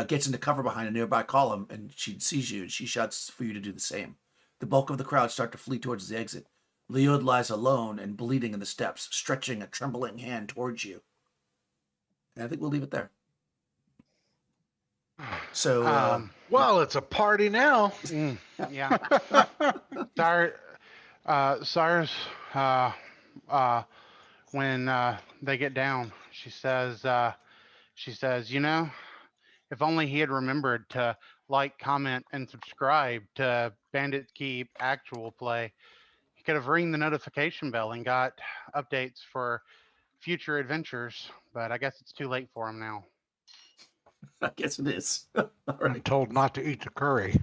gets into cover behind a nearby column, and she sees you, and she shouts for you to do the same. The bulk of the crowd start to flee towards the exit. Leod lies alone and bleeding in the steps, stretching a trembling hand towards you. And I think we'll leave it there. So, well, it's a party now. Yeah. Cyrus, when they get down, she says, if only he had remembered to like, comment, and subscribe to Bandit Keep Actual Play, he could have ring the notification bell and got updates for future adventures, but I guess it's too late for him now. I guess it is. All I'm right. told not to eat the curry.